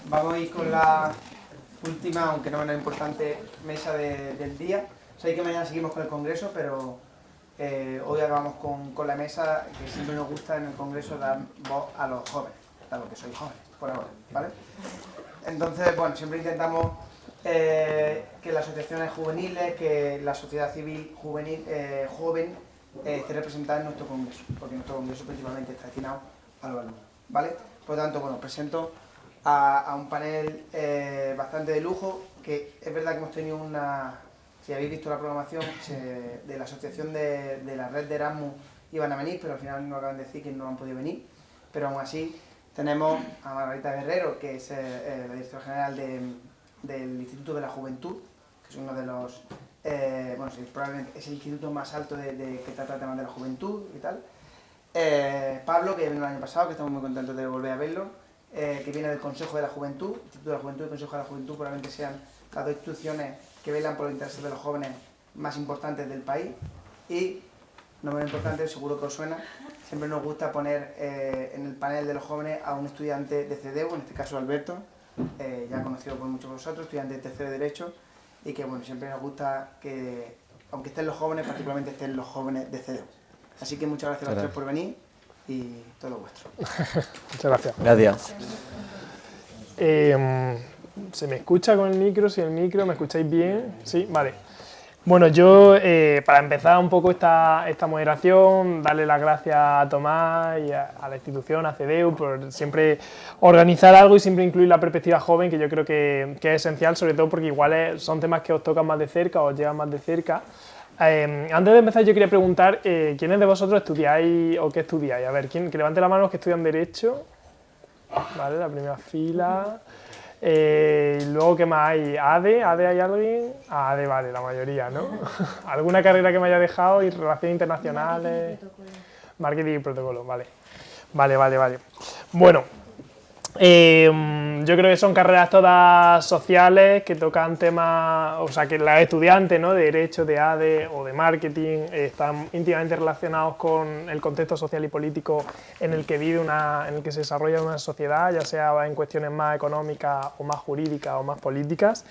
Vamos a ir con la última, aunque no menos importante, mesa del día. Sabéis que mañana seguimos con el Congreso, pero hoy acabamos con la mesa que siempre nos gusta en el Congreso dar voz a los jóvenes, a los que sois jóvenes, por ahora, ¿vale? Entonces, bueno, siempre intentamos que las asociaciones juveniles, que la sociedad civil juvenil, joven, esté representada en nuestro Congreso, porque nuestro Congreso principalmente está destinado a los alumnos, ¿vale? Por lo tanto, bueno, presento a un panel bastante de lujo, que es verdad que hemos tenido una, si habéis visto la programación, de la asociación de la red de Erasmus iban a venir, pero al final nos acaban de decir que no han podido venir, pero aún así tenemos a Margarita Guerrero, que es la directora general del Instituto de la Juventud, que es uno de los, bueno, sí, probablemente es el instituto más alto que trata temas de la juventud y tal. Pablo, que vino el año pasado, que estamos muy contentos de volver a verlo, que viene del Consejo de la Juventud. El Instituto de la Juventud y el Consejo de la Juventud probablemente sean las dos instituciones que velan por los intereses de los jóvenes más importantes del país. Y, no menos importante, seguro que os suena, siempre nos gusta poner en el panel de los jóvenes a un estudiante de CEDEU, en este caso Alberto, ya conocido por muchos de vosotros, estudiante de tercero de Derecho, y que bueno, siempre nos gusta que, aunque estén los jóvenes, particularmente estén los jóvenes de CEDEU. Así que muchas gracias a los tres por venir y todo lo vuestro. Muchas gracias. Gracias. ¿Se me escucha con el micro? Si el micro, ¿me escucháis bien? Sí, vale. Bueno, yo para empezar un poco esta moderación, darle las gracias a Tomás y a la institución, a CEDEU, por siempre organizar algo y siempre incluir la perspectiva joven, que yo creo que es esencial, sobre todo porque igual son temas que os tocan más de cerca, os llegan más de cerca. Antes de empezar yo quería preguntar, ¿quiénes de vosotros estudiáis o qué estudiáis? A ver, que levante la mano los que estudian Derecho. Vale, la primera fila. Y luego, ¿qué más hay? ¿ADE? ¿ADE hay alguien? ADE, vale, la mayoría, ¿no? ¿Alguna carrera que me haya dejado? ¿Y relaciones internacionales? Marketing y protocolo, vale. Vale. Bueno, yo creo que son carreras todas sociales que tocan temas, o sea, que los estudiantes, ¿no?, de Derecho, de ADE o de Marketing están íntimamente relacionados con el contexto social y político en el que vive en el que se desarrolla una sociedad, ya sea en cuestiones más económicas o más jurídicas o más políticas.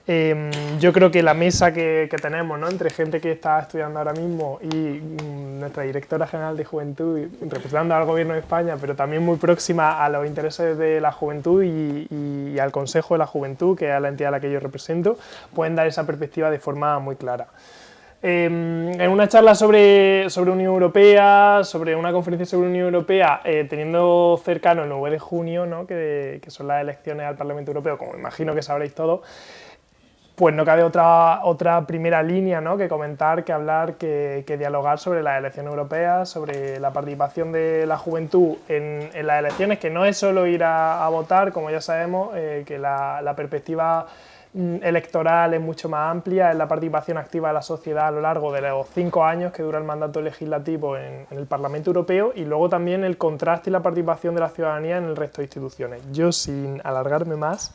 Yo creo que la mesa que tenemos, ¿no?, entre gente que está estudiando ahora mismo y nuestra directora general de Juventud, representando al Gobierno de España, pero también muy próxima a los intereses de la juventud y al Consejo de la Juventud, que es la entidad a la que yo represento, pueden dar esa perspectiva de forma muy clara. En una charla sobre Unión Europea, sobre una conferencia sobre Unión Europea, teniendo cercano el 9 de junio, ¿no?, que son las elecciones al Parlamento Europeo, como imagino que sabréis todos, pues no cabe otra primera línea, ¿no?, que comentar, que hablar, que dialogar sobre las elecciones europeas, sobre la participación de la juventud en las elecciones, que no es solo ir a votar, como ya sabemos, que la perspectiva electoral es mucho más amplia, es la participación activa de la sociedad a lo largo de los 5 años que dura el mandato legislativo en el Parlamento Europeo, y luego también el contraste y la participación de la ciudadanía en el resto de instituciones. Yo, sin alargarme más,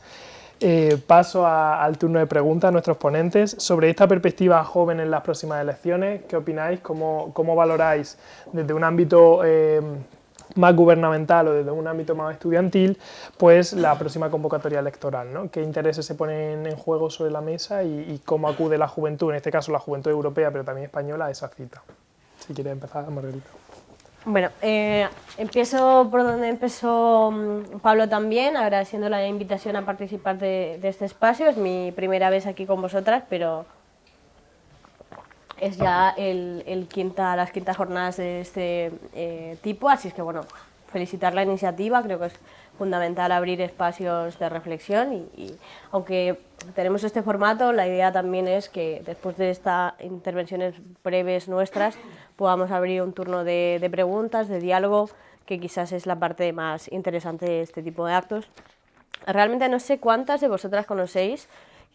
paso al turno de preguntas a nuestros ponentes. Sobre esta perspectiva joven en las próximas elecciones, ¿qué opináis? ¿Cómo valoráis desde un ámbito más gubernamental o desde un ámbito más estudiantil, pues la próxima convocatoria electoral, ¿no? ¿Qué intereses se ponen en juego sobre la mesa y cómo acude la juventud, en este caso la juventud europea, pero también española, a esa cita? Si quieres empezar, Margarita. Bueno, empiezo por donde empezó Pablo también, agradeciendo la invitación a participar de este espacio. Es mi primera vez aquí con vosotras, pero es ya las quintas jornadas de este tipo, así es que bueno, felicitar la iniciativa. Creo que es fundamental abrir espacios de reflexión y aunque tenemos este formato, la idea también es que después de estas intervenciones breves nuestras podamos abrir un turno de preguntas, de diálogo, que quizás es la parte más interesante de este tipo de actos. Realmente no sé cuántas de vosotras conocéis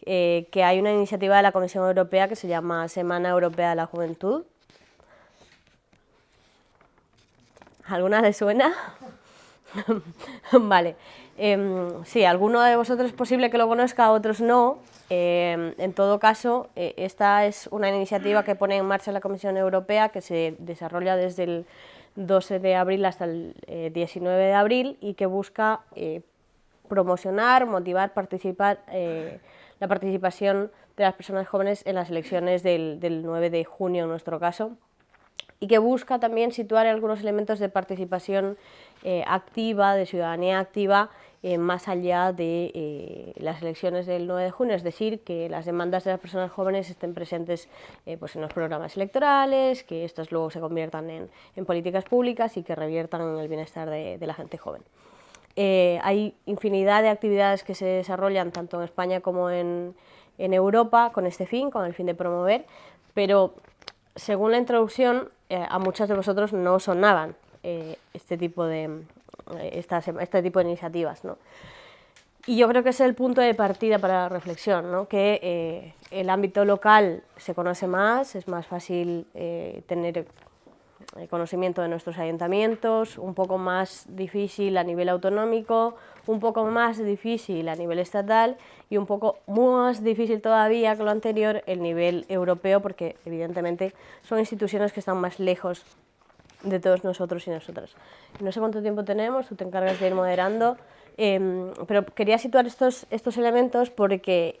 que hay una iniciativa de la Comisión Europea que se llama Semana Europea de la Juventud. ¿Alguna les suena? Vale. Sí, alguno de vosotros es posible que lo conozca, otros no. En todo caso, esta es una iniciativa que pone en marcha la Comisión Europea, que se desarrolla desde el 12 de abril hasta el 19 de abril y que busca promocionar, motivar, la participación de las personas jóvenes en las elecciones del 9 de junio en nuestro caso, y que busca también situar algunos elementos de participación activa, de ciudadanía activa, más allá de las elecciones del 9 de junio, es decir, que las demandas de las personas jóvenes estén presentes pues en los programas electorales, que estos luego se conviertan en políticas públicas y que reviertan en el bienestar de la gente joven. Hay infinidad de actividades que se desarrollan tanto en España como en Europa con este fin, con el fin de promover, pero según la introducción, a muchos de vosotros no os sonaban este tipo de iniciativas, ¿no? Y yo creo que ese es el punto de partida para la reflexión, ¿no? Que el ámbito local se conoce más, es más fácil tener conocimiento de nuestros ayuntamientos, un poco más difícil a nivel autonómico, un poco más difícil a nivel estatal y un poco más difícil todavía que lo anterior el nivel europeo, porque evidentemente son instituciones que están más lejos de todos nosotros y nosotras. No sé cuánto tiempo tenemos, tú te encargas de ir moderando, pero quería situar estos elementos porque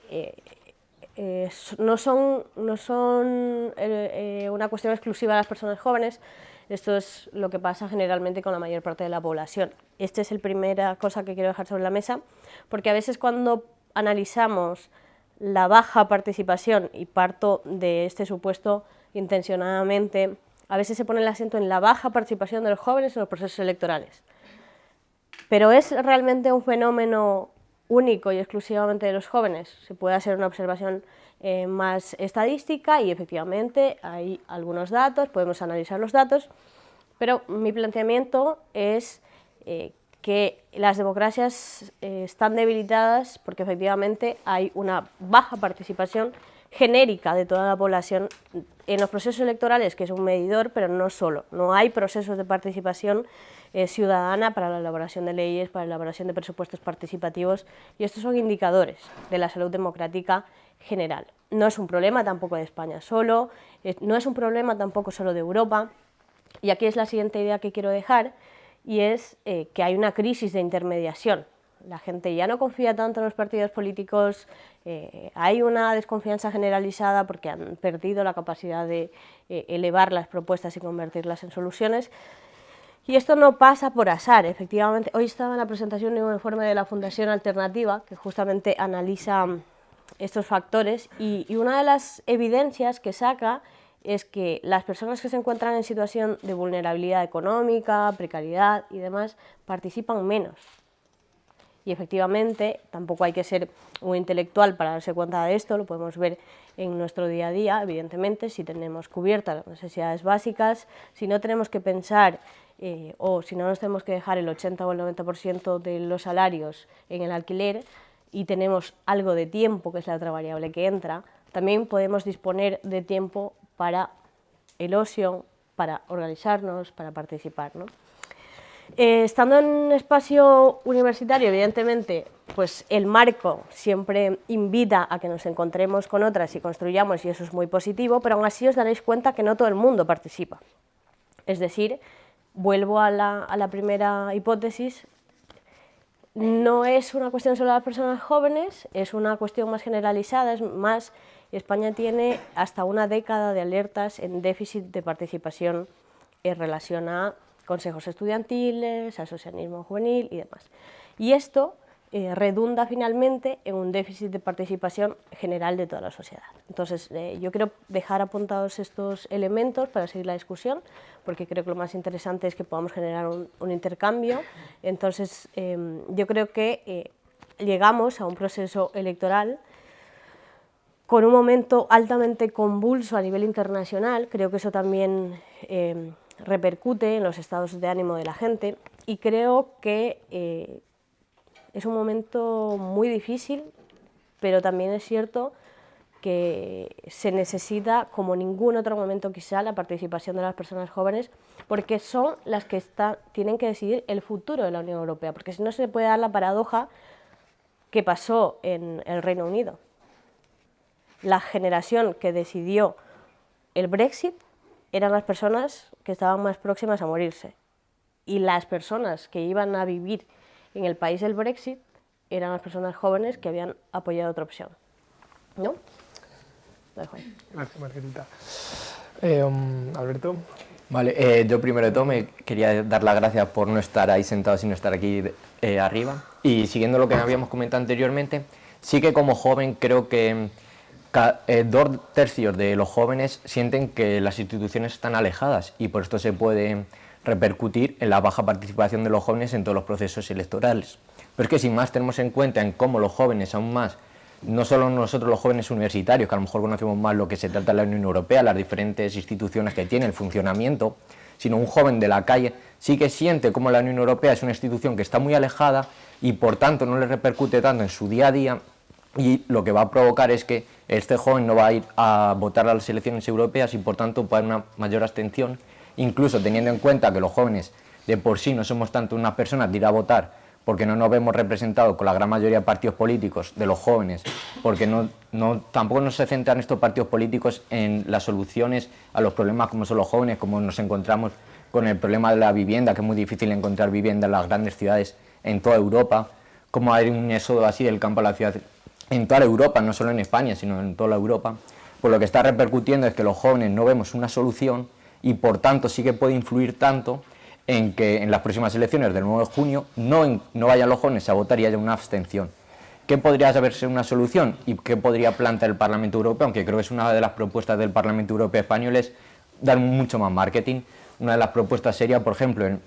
no son una cuestión exclusiva de las personas jóvenes. Esto es lo que pasa generalmente con la mayor parte de la población. Esta es la primera cosa que quiero dejar sobre la mesa, porque a veces cuando analizamos la baja participación, y parto de este supuesto intencionadamente, a veces se pone el acento en la baja participación de los jóvenes en los procesos electorales. Pero ¿es realmente un fenómeno único y exclusivamente de los jóvenes? Se puede hacer una observación más estadística y efectivamente hay algunos datos, podemos analizar los datos, pero mi planteamiento es que las democracias están debilitadas porque efectivamente hay una baja participación genérica de toda la población en los procesos electorales, que es un medidor, pero no solo. No hay procesos de participación ciudadana para la elaboración de leyes, para la elaboración de presupuestos participativos, y estos son indicadores de la salud democrática general. No es un problema tampoco de España solo, no es un problema tampoco solo de Europa, y aquí es la siguiente idea que quiero dejar, y es que hay una crisis de intermediación. La gente ya no confía tanto en los partidos políticos, hay una desconfianza generalizada porque han perdido la capacidad de elevar las propuestas y convertirlas en soluciones. Y esto no pasa por azar, efectivamente. Hoy estaba en la presentación de un informe de la Fundación Alternativa que justamente analiza estos factores y una de las evidencias que saca es que las personas que se encuentran en situación de vulnerabilidad económica, precariedad y demás, participan menos. Y efectivamente, tampoco hay que ser un intelectual para darse cuenta de esto, lo podemos ver en nuestro día a día, evidentemente, si tenemos cubiertas las necesidades básicas, si no tenemos que pensar o si no nos tenemos que dejar el 80 o el 90% de los salarios en el alquiler y tenemos algo de tiempo, que es la otra variable que entra, también podemos disponer de tiempo para el ocio, para organizarnos, para participar, ¿no? Estando en un espacio universitario, evidentemente, pues el marco siempre invita a que nos encontremos con otras y construyamos, y eso es muy positivo, pero aún así os daréis cuenta que no todo el mundo participa. Es decir, vuelvo a la primera hipótesis, no es una cuestión solo de las personas jóvenes, es una cuestión más generalizada, es más, España tiene hasta una década de alertas en déficit de participación en relación a consejos estudiantiles, asociacionismo juvenil y demás. Y esto redunda finalmente en un déficit de participación general de toda la sociedad. Entonces, yo quiero dejar apuntados estos elementos para seguir la discusión, porque creo que lo más interesante es que podamos generar un intercambio. Entonces, yo creo que llegamos a un proceso electoral con un momento altamente convulso a nivel internacional. Creo que eso también repercute en los estados de ánimo de la gente, y creo que es un momento muy difícil, pero también es cierto que se necesita, como ningún otro momento quizá, la participación de las personas jóvenes, porque son las que tienen que decidir el futuro de la Unión Europea, porque si no se puede dar la paradoja que pasó en el Reino Unido. La generación que decidió el Brexit eran las personas que estaban más próximas a morirse, y las personas que iban a vivir en el país del Brexit eran las personas jóvenes que habían apoyado otra opción, ¿no? Lo dejo ahí. Gracias, Margarita. Alberto. Vale, yo primero de todo me quería dar las gracias por no estar ahí sentado, sino estar aquí arriba. Y siguiendo lo que habíamos comentado anteriormente, sí que como joven creo que 2/3 de los jóvenes sienten que las instituciones están alejadas y por esto se puede repercutir en la baja participación de los jóvenes en todos los procesos electorales. Pero es que sin más tenemos en cuenta en cómo los jóvenes aún más, no solo nosotros los jóvenes universitarios, que a lo mejor conocemos más lo que se trata de la Unión Europea, las diferentes instituciones que tiene, el funcionamiento, sino un joven de la calle sí que siente como la Unión Europea es una institución que está muy alejada y por tanto no le repercute tanto en su día a día, y lo que va a provocar es que este joven no va a ir a votar a las elecciones europeas y por tanto puede haber una mayor abstención, incluso teniendo en cuenta que los jóvenes de por sí no somos tanto unas personas de ir a votar porque no nos vemos representados con la gran mayoría de partidos políticos de los jóvenes, porque tampoco nos se centran estos partidos políticos en las soluciones a los problemas como son los jóvenes, como nos encontramos con el problema de la vivienda, que es muy difícil encontrar vivienda en las grandes ciudades en toda Europa, como hay un éxodo así del campo a la ciudad en toda Europa, no solo en España, sino en toda Europa. Pues lo que está repercutiendo es que los jóvenes no vemos una solución y por tanto sí que puede influir tanto en que en las próximas elecciones del 9 de junio no vayan los jóvenes a votar y haya una abstención. ¿Qué podría saberse una solución y qué podría plantear el Parlamento Europeo? Aunque creo que es una de las propuestas del Parlamento Europeo español es dar mucho más marketing. Una de las propuestas sería, por ejemplo, en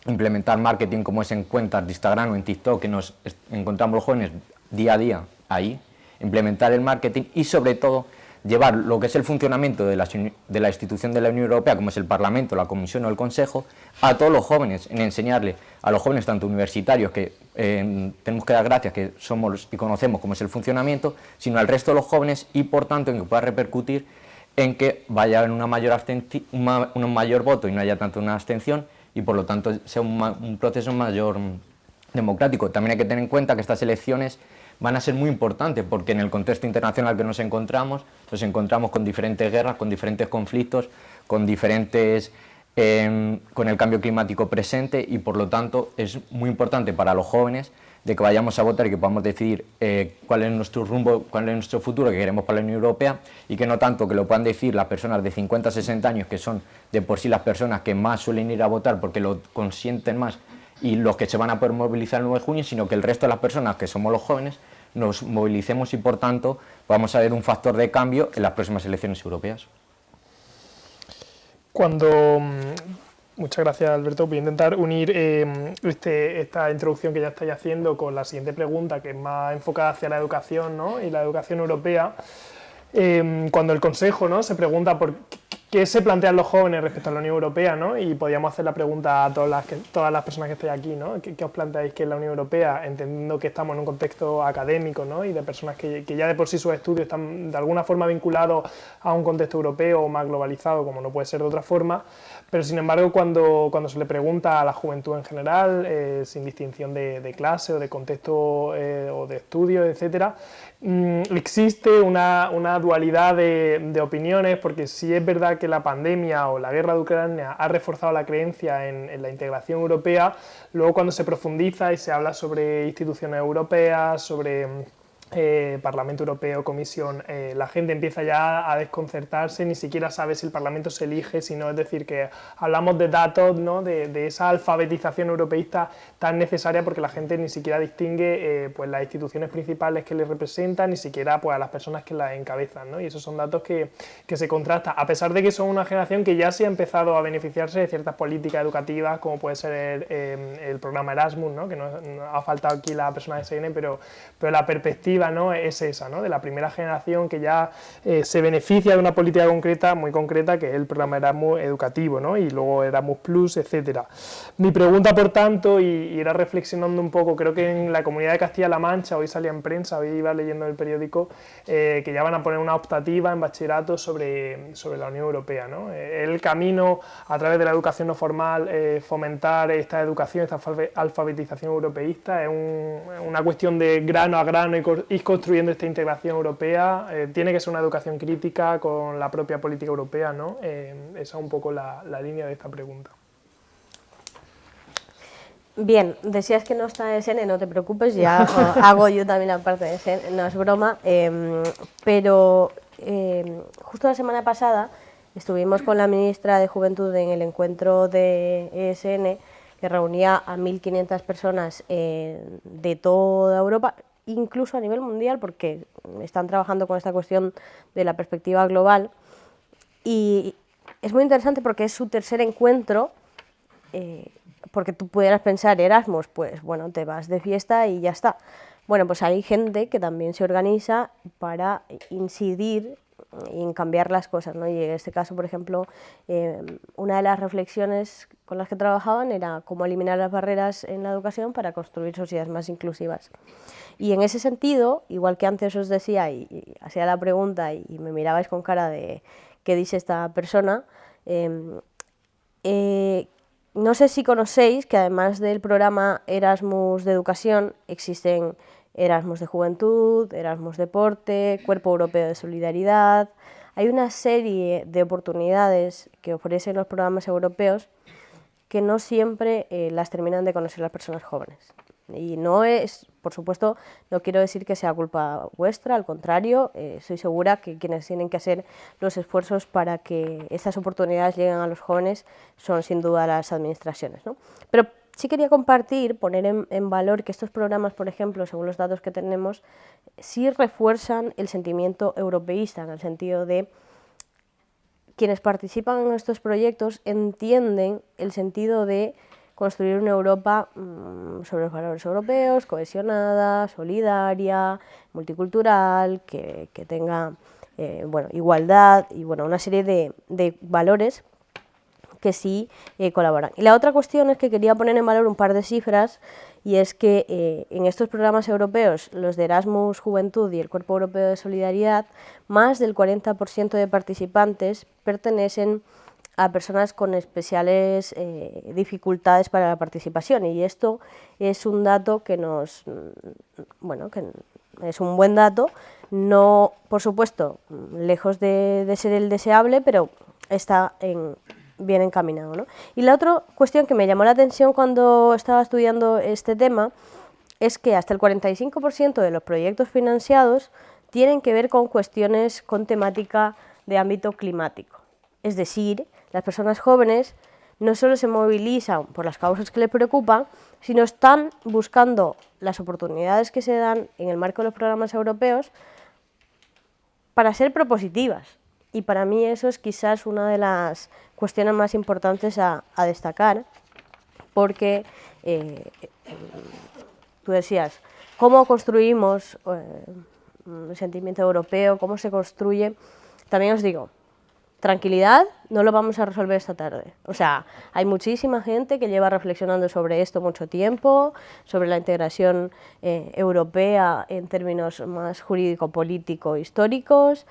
implementar marketing como es en cuentas de Instagram o en TikTok, que nos encontramos los jóvenes día a día ahí, implementar el marketing y sobre todo llevar lo que es el funcionamiento de la institución de la Unión Europea, como es el Parlamento, la Comisión o el Consejo, a todos los jóvenes, en enseñarle a los jóvenes, tanto universitarios, que tenemos que dar gracias que somos y conocemos cómo es el funcionamiento, sino al resto de los jóvenes y por tanto en que pueda repercutir en que vaya a haber un mayor voto y no haya tanto una abstención y por lo tanto sea un proceso mayor democrático. También hay que tener en cuenta que estas elecciones van a ser muy importantes porque en el contexto internacional que nos encontramos con diferentes guerras, con diferentes conflictos, con el cambio climático presente y por lo tanto es muy importante para los jóvenes de que vayamos a votar y que podamos decidir cuál es nuestro rumbo, cuál es nuestro futuro que queremos para la Unión Europea y que no tanto que lo puedan decir las personas de 50 a 60 años que son de por sí las personas que más suelen ir a votar porque lo consienten más y los que se van a poder movilizar el 9 de junio, sino que el resto de las personas que somos los jóvenes nos movilicemos y por tanto vamos a ver un factor de cambio en las próximas elecciones europeas. Muchas gracias, Alberto. Voy a intentar unir esta introducción que ya estáis haciendo con la siguiente pregunta, que es más enfocada hacia la educación, ¿no? Y la educación europea. Cuando el Consejo, ¿no?, se pregunta por qué se plantean los jóvenes respecto a la Unión Europea, ¿no? Y podríamos hacer la pregunta a todas las personas que estáis aquí, ¿no? ¿Qué os planteáis que es la Unión Europea? Entendiendo que estamos en un contexto académico, ¿no? Y de personas que ya de por sí sus estudios están de alguna forma vinculados a un contexto europeo o más globalizado, como no puede ser de otra forma. Pero sin embargo, cuando se le pregunta a la juventud en general, sin distinción de clase o de contexto o de estudios, etcétera, existe una dualidad de opiniones, porque sí es verdad que la pandemia o la guerra de Ucrania ha reforzado la creencia en la integración europea. Luego cuando se profundiza y se habla sobre instituciones europeas, sobre Parlamento Europeo, Comisión, la gente empieza ya a desconcertarse, ni siquiera sabe si el Parlamento se elige, sino es decir, que hablamos de datos, ¿no?, de esa alfabetización europeísta tan necesaria porque la gente ni siquiera distingue pues las instituciones principales que les representan, ni siquiera pues a las personas que las encabezan, ¿no? Y esos son datos que se contrastan, a pesar de que son una generación que ya se ha empezado a beneficiarse de ciertas políticas educativas, como puede ser el programa Erasmus, ¿no?, que no ha faltado aquí la persona de SN, pero la perspectiva, ¿no?, es esa, ¿no?, de la primera generación que ya se beneficia de una política concreta, muy concreta, que es el programa Erasmus educativo, ¿no?, y luego Erasmus Plus, etcétera. Mi pregunta, por tanto, y era reflexionando un poco, creo que en la Comunidad de Castilla-La Mancha, hoy salía en prensa, hoy iba leyendo el periódico, que ya van a poner una optativa en bachillerato sobre la Unión Europea, ¿no? El camino a través de la educación no formal, fomentar esta educación, esta alfabetización europeísta, es una cuestión de grano a grano y ir construyendo esta integración europea. Tiene que ser una educación crítica con la propia política europea, ¿no? Esa es un poco la línea de esta pregunta. Bien, decías que no está en SN, no te preocupes, ya hago yo también la parte de SN, no es broma, pero justo la semana pasada estuvimos con la ministra de Juventud en el encuentro de ESN, que reunía a 1.500 personas de toda Europa, incluso a nivel mundial, porque están trabajando con esta cuestión de la perspectiva global, y es muy interesante porque es su tercer encuentro. Porque tú pudieras pensar Erasmus, pues bueno, te vas de fiesta y ya está. Bueno, pues hay gente que también se organiza para incidir en cambiar las cosas, ¿no? Y en este caso, por ejemplo, una de las reflexiones con las que trabajaban era cómo eliminar las barreras en la educación para construir sociedades más inclusivas. Y en ese sentido, igual que antes os decía y hacía la pregunta y me mirabais con cara de ¿qué dice esta persona?, no sé si conocéis que además del programa Erasmus de Educación existen Erasmus de Juventud, Erasmus Deporte, Cuerpo Europeo de Solidaridad. Hay una serie de oportunidades que ofrecen los programas europeos que no siempre las terminan de conocer las personas jóvenes. Y no es, por supuesto, no quiero decir que sea culpa vuestra, al contrario, estoy segura que quienes tienen que hacer los esfuerzos para que estas oportunidades lleguen a los jóvenes son sin duda las administraciones, ¿no? Pero sí quería compartir, poner en valor que estos programas, por ejemplo, según los datos que tenemos, sí refuerzan el sentimiento europeísta, en el sentido de quienes participan en estos proyectos entienden el sentido de construir una Europa sobre los valores europeos, cohesionada, solidaria, multicultural, que tenga bueno, igualdad y bueno, una serie de valores que sí colaboran. Y la otra cuestión es que quería poner en valor un par de cifras, y es que en estos programas europeos, los de Erasmus Juventud y el Cuerpo Europeo de Solidaridad, más del 40% de participantes pertenecen a personas con especiales dificultades para la participación, y esto es un dato que nos, bueno, que es un buen dato, no, por supuesto, lejos de ser el deseable, pero está bien encaminado, ¿no? Y la otra cuestión que me llamó la atención cuando estaba estudiando este tema es que hasta el 45% de los proyectos financiados tienen que ver con cuestiones con temática de ámbito climático. Es decir, las personas jóvenes no solo se movilizan por las causas que les preocupan, sino están buscando las oportunidades que se dan en el marco de los programas europeos para ser propositivas. Y para mí eso es quizás una de las cuestiones más importantes a destacar, porque tú decías, ¿cómo construimos un sentimiento europeo? ¿Cómo se construye? También os digo, tranquilidad, no lo vamos a resolver esta tarde. O sea, hay muchísima gente que lleva reflexionando sobre esto mucho tiempo, sobre la integración europea en términos más jurídico-político-históricos,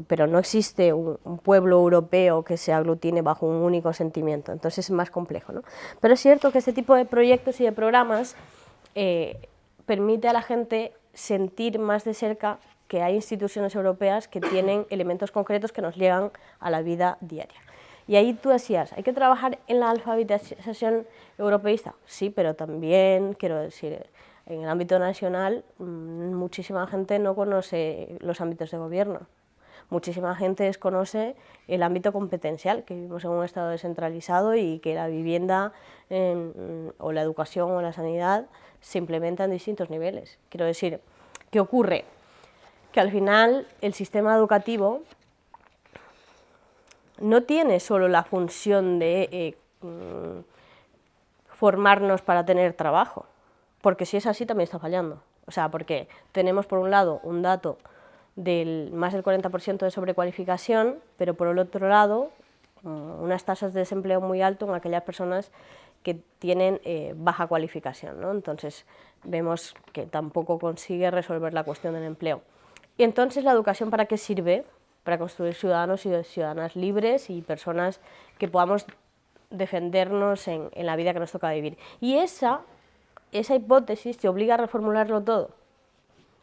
pero no existe un pueblo europeo que se aglutine bajo un único sentimiento, entonces es más complejo, ¿no? Pero es cierto que este tipo de proyectos y de programas permite a la gente sentir más de cerca que hay instituciones europeas que tienen elementos concretos que nos llegan a la vida diaria. Y ahí tú decías, ¿hay que trabajar en la alfabetización europeísta? Sí, pero también, quiero decir, en el ámbito nacional, muchísima gente no conoce los ámbitos de gobierno. Muchísima gente desconoce el ámbito competencial, que vivimos en un Estado descentralizado y que la vivienda o la educación o la sanidad se implementa en distintos niveles. Quiero decir, ¿qué ocurre? Que al final el sistema educativo no tiene solo la función de formarnos para tener trabajo, porque si es así también está fallando. O sea, porque tenemos por un lado un dato del más del 40% de sobrecualificación, pero por el otro lado unas tasas de desempleo muy alto en aquellas personas que tienen baja cualificación, ¿no? Entonces vemos que tampoco consigue resolver la cuestión del empleo. Y entonces, ¿la educación para qué sirve? Para construir ciudadanos y ciudadanas libres y personas que podamos defendernos en la vida que nos toca vivir. Y esa hipótesis te obliga a reformularlo todo,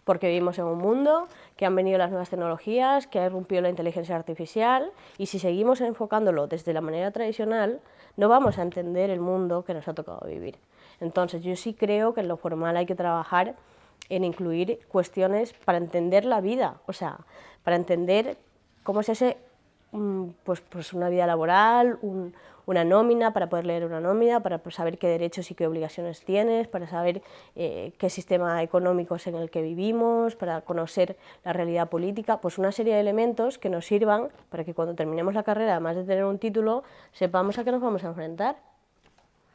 porque vivimos en un mundo, que han venido las nuevas tecnologías, que ha irrumpido la inteligencia artificial, y si seguimos enfocándolo desde la manera tradicional, no vamos a entender el mundo que nos ha tocado vivir. Entonces, yo sí creo que en lo formal hay que trabajar en incluir cuestiones para entender la vida, o sea, para entender cómo es ese, pues una vida laboral, una nómina, para poder leer una nómina, para saber qué derechos y qué obligaciones tienes, para saber qué sistema económico es en el que vivimos, para conocer la realidad política, pues una serie de elementos que nos sirvan para que cuando terminemos la carrera, además de tener un título, sepamos a qué nos vamos a enfrentar.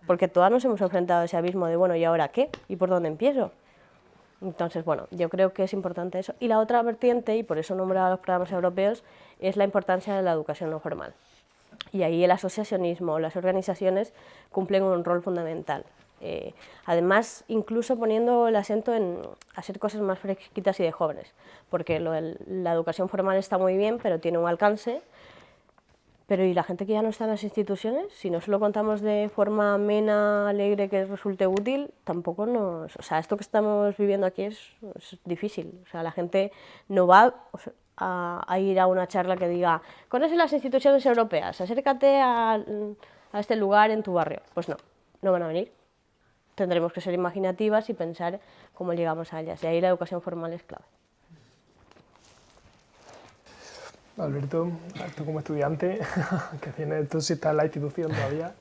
Porque todas nos hemos enfrentado a ese abismo de, bueno, ¿y ahora qué? ¿Y por dónde empiezo? Entonces, bueno, yo creo que es importante eso. Y la otra vertiente, y por eso nombraba los programas europeos, es la importancia de la educación no formal. Y ahí el asociacionismo, las organizaciones cumplen un rol fundamental. Además, incluso poniendo el acento en hacer cosas más fresquitas y de jóvenes, porque la educación formal está muy bien, pero tiene un alcance. Pero ¿y la gente que ya no está en las instituciones? Si no se lo contamos de forma amena, alegre, que resulte útil, tampoco nos... O sea, esto que estamos viviendo aquí es difícil. O sea, la gente no va a ir a una charla que diga «Conoce las instituciones europeas, acércate a este lugar en tu barrio». Pues no, no van a venir. Tendremos que ser imaginativas y pensar cómo llegamos a ellas. Y ahí la educación formal es clave. Alberto, tú como estudiante, ¿qué tienes? ¿Tú si estás en la institución todavía?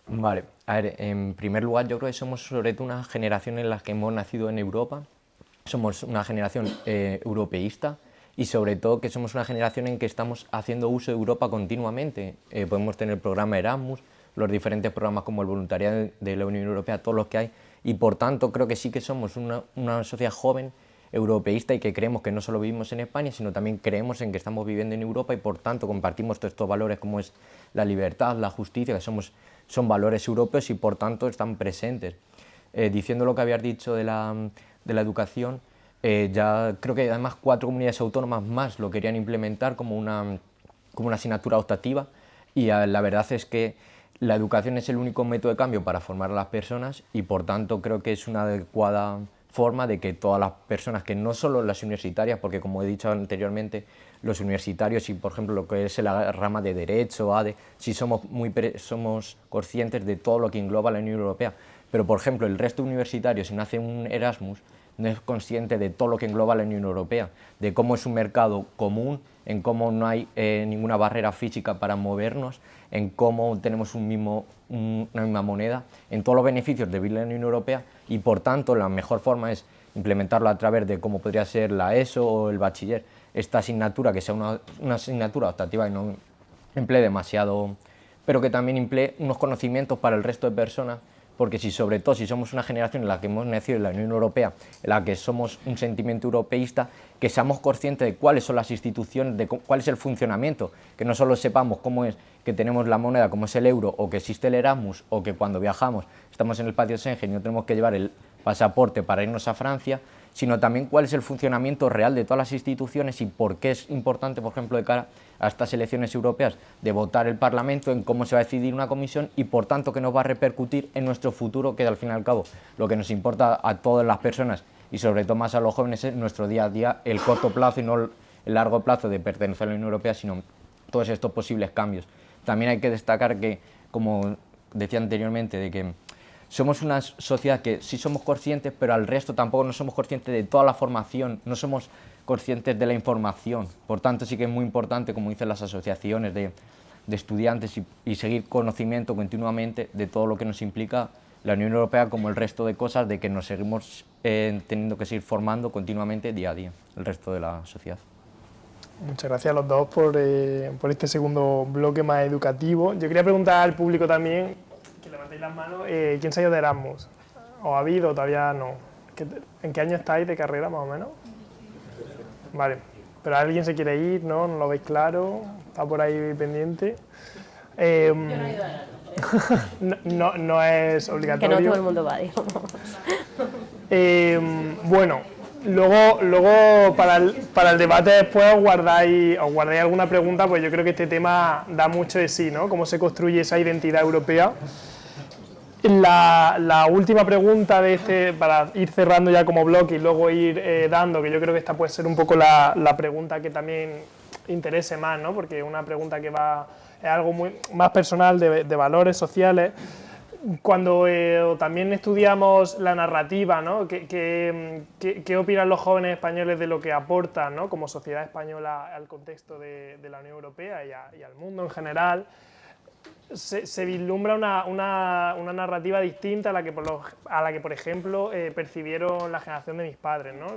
Vale, a ver, en primer lugar yo creo que somos sobre todo una generación en la que hemos nacido en Europa, somos una generación europeísta y sobre todo que somos una generación en que estamos haciendo uso de Europa continuamente. Podemos tener el programa Erasmus, los diferentes programas como el voluntariado de la Unión Europea, todos los que hay, y por tanto creo que sí que somos una sociedad joven, europeísta, y que creemos que no solo vivimos en España, sino también creemos en que estamos viviendo en Europa y por tanto compartimos todos estos valores como es la libertad, la justicia, que son valores europeos y por tanto están presentes. Diciendo lo que habías dicho de la educación, ya creo que además 4 comunidades autónomas más lo querían implementar como una asignatura optativa y la verdad es que la educación es el único método de cambio para formar a las personas y por tanto creo que es una adecuada forma de que todas las personas, que no solo las universitarias, porque como he dicho anteriormente, los universitarios y por ejemplo lo que es la rama de Derecho, ADE, sí somos conscientes de todo lo que engloba la Unión Europea, pero por ejemplo el resto de universitarios, si no hace un Erasmus, no es consciente de todo lo que engloba la Unión Europea, de cómo es un mercado común, en cómo no hay ninguna barrera física para movernos, en cómo tenemos una misma moneda, en todos los beneficios de vivir en la Unión Europea y por tanto la mejor forma es implementarlo a través de cómo podría ser la ESO o el bachiller, esta asignatura que sea una asignatura optativa y no emplee demasiado, pero que también emplee unos conocimientos para el resto de personas, porque sobre todo si somos una generación en la que hemos nacido en la Unión Europea, en la que somos un sentimiento europeísta, que seamos conscientes de cuáles son las instituciones, de cuál es el funcionamiento, que no solo sepamos cómo es que tenemos la moneda como es el euro o que existe el Erasmus o que cuando viajamos estamos en el patio Schengen y no tenemos que llevar el pasaporte para irnos a Francia, sino también cuál es el funcionamiento real de todas las instituciones y por qué es importante, por ejemplo, de cara a estas elecciones europeas, de votar el Parlamento en cómo se va a decidir una comisión y por tanto que nos va a repercutir en nuestro futuro, que al fin y al cabo lo que nos importa a todas las personas y sobre todo más a los jóvenes es nuestro día a día, el corto plazo y no el largo plazo de pertenecer a la Unión Europea, sino todos estos posibles cambios. También hay que destacar que, como decía anteriormente, de que somos una sociedad que sí somos conscientes, pero al resto tampoco no somos conscientes de toda la formación, no somos conscientes de la información. Por tanto, sí que es muy importante, como dicen las asociaciones de estudiantes, y seguir conocimiento continuamente de todo lo que nos implica la Unión Europea, como el resto de cosas, de que nos seguimos teniendo que seguir formando continuamente día a día, el resto de la sociedad. Muchas gracias a los dos por este segundo bloque más educativo. Yo quería preguntar al público también, que levantéis las manos, ¿quién se ha ido de Erasmus? ¿O ha habido o todavía no? ¿En qué año estáis de carrera más o menos? Vale, pero ¿alguien se quiere ir? ¿No? ¿No lo veis claro? ¿Está por ahí pendiente? Yo no he ido a Erasmus. No es obligatorio. Que no todo el mundo va, digamos. Bueno, luego para el debate después os guardáis alguna pregunta, pues yo creo que este tema da mucho de sí, ¿no? Cómo se construye esa identidad europea. La última pregunta de para ir cerrando ya como bloque y luego ir dando, que yo creo que esta puede ser un poco la pregunta que también interese más, ¿no? Porque es una pregunta que es algo más personal de valores sociales. Cuando también estudiamos la narrativa, ¿no? ¿Qué opinan los jóvenes españoles de lo que aportan, ¿no? Como sociedad española al contexto de la Unión Europea y al mundo en general? Se vislumbra una narrativa distinta a la que, por ejemplo, percibieron la generación de mis padres, ¿no?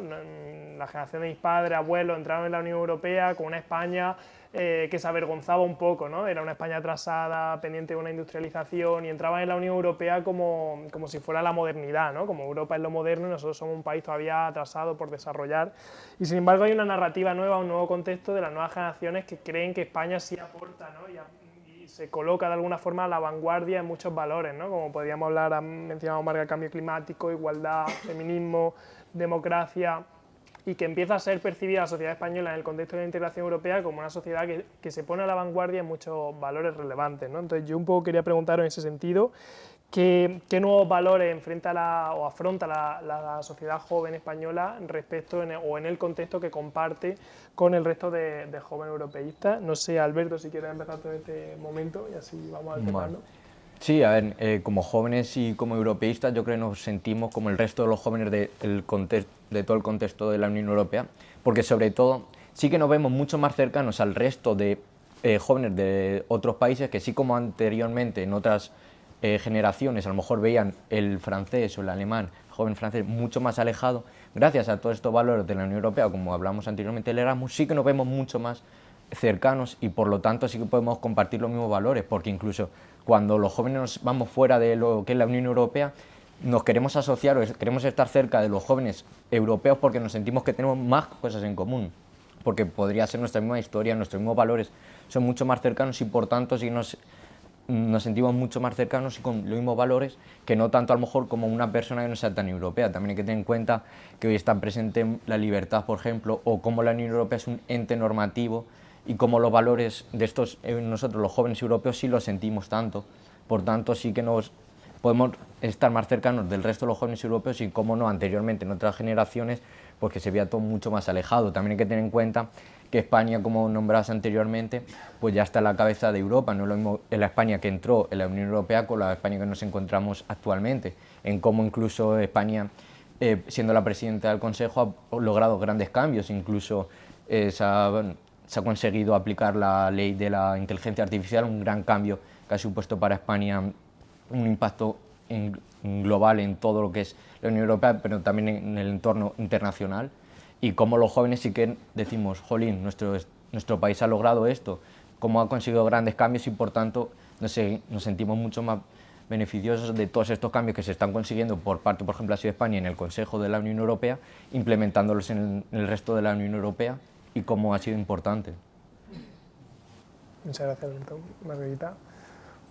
La generación de mis padres, abuelos, entraron en la Unión Europea con una España que se avergonzaba un poco, ¿no? Era una España atrasada, pendiente de una industrialización, y entraban en la Unión Europea como si fuera la modernidad, ¿no? Como Europa es lo moderno y nosotros somos un país todavía atrasado por desarrollar. Y sin embargo hay una narrativa nueva, un nuevo contexto de las nuevas generaciones que creen que España sí aporta, ¿no? Y se coloca de alguna forma a la vanguardia en muchos valores, ¿no? Como podríamos hablar, han mencionado Marga, el cambio climático, igualdad, feminismo, democracia, y que empieza a ser percibida la sociedad española en el contexto de la integración europea como una sociedad que se pone a la vanguardia en muchos valores relevantes, ¿no? Entonces yo un poco quería preguntaros en ese sentido, ¿qué nuevos valores enfrenta o afronta la sociedad joven española respecto o en el contexto que comparte con el resto de jóvenes europeístas? No sé, Alberto, si quieres empezar en este momento y así vamos alternando. Sí, a ver, como jóvenes y como europeístas yo creo que nos sentimos como el resto de los jóvenes de todo el contexto de la Unión Europea, porque sobre todo sí que nos vemos mucho más cercanos al resto de jóvenes de otros países que sí, como anteriormente en otras generaciones a lo mejor veían el francés o el alemán, el joven francés, mucho más alejado. Gracias a todos estos valores de la Unión Europea, como hablamos anteriormente del Erasmus, sí que nos vemos mucho más cercanos y por lo tanto sí que podemos compartir los mismos valores, porque incluso cuando los jóvenes nos vamos fuera de lo que es la Unión Europea, nos queremos asociar o queremos estar cerca de los jóvenes europeos porque nos sentimos que tenemos más cosas en común, porque podría ser nuestra misma historia, nuestros mismos valores son mucho más cercanos y por tanto sí nos sentimos mucho más cercanos y con los mismos valores que no tanto a lo mejor como una persona que no sea tan europea. También hay que tener en cuenta que hoy está presente la libertad, por ejemplo, o cómo la Unión Europea es un ente normativo y cómo los valores de estos, nosotros los jóvenes europeos sí los sentimos tanto, por tanto sí que nos podemos estar más cercanos del resto de los jóvenes europeos y cómo no anteriormente en otras generaciones pues que se veía todo mucho más alejado. También hay que tener en cuenta que España, como nombrabas anteriormente, pues ya está a la cabeza de Europa, no es lo mismo en la España que entró en la Unión Europea con la España que nos encontramos actualmente, en cómo incluso España, siendo la presidenta del Consejo, ha logrado grandes cambios, incluso se ha conseguido aplicar la ley de la inteligencia artificial, un gran cambio que ha supuesto para España un impacto global en todo lo que es la Unión Europea, pero también en el entorno internacional, y cómo los jóvenes sí que decimos, jolín, nuestro país ha logrado esto, cómo ha conseguido grandes cambios y por tanto nos sentimos mucho más beneficiosos de todos estos cambios que se están consiguiendo por parte, por ejemplo, de España en el Consejo de la Unión Europea, implementándolos en el resto de la Unión Europea y cómo ha sido importante. Muchas gracias, Margarita.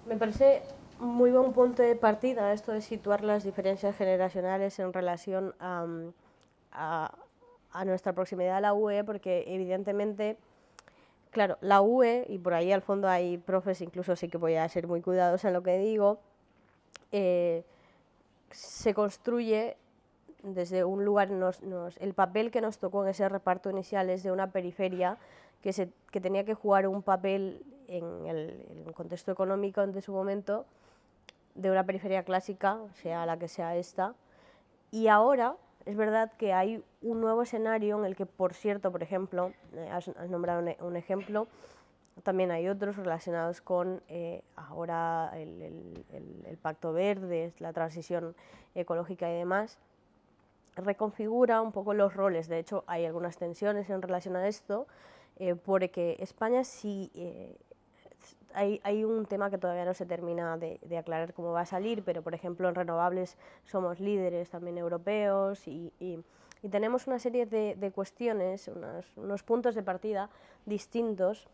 Me parece muy buen punto de partida esto de situar las diferencias generacionales en relación a nuestra proximidad a la UE, porque evidentemente, claro, la UE, y por ahí al fondo hay profes, incluso sí que voy a ser muy cuidadosa en lo que digo, se construye desde un lugar, el papel que nos tocó en ese reparto inicial es de una periferia que tenía que jugar un papel en el contexto económico de su momento, de una periferia clásica, sea la que sea esta, y ahora es verdad que hay un nuevo escenario en el que, por cierto, por ejemplo, has nombrado un ejemplo, también hay otros relacionados con ahora el Pacto Verde, la transición ecológica y demás, reconfigura un poco los roles. De hecho, hay algunas tensiones en relación a esto, porque España sí... Hay un tema que todavía no se termina de aclarar cómo va a salir, pero por ejemplo en renovables somos líderes también europeos y tenemos una serie de cuestiones, unos puntos de partida distintos.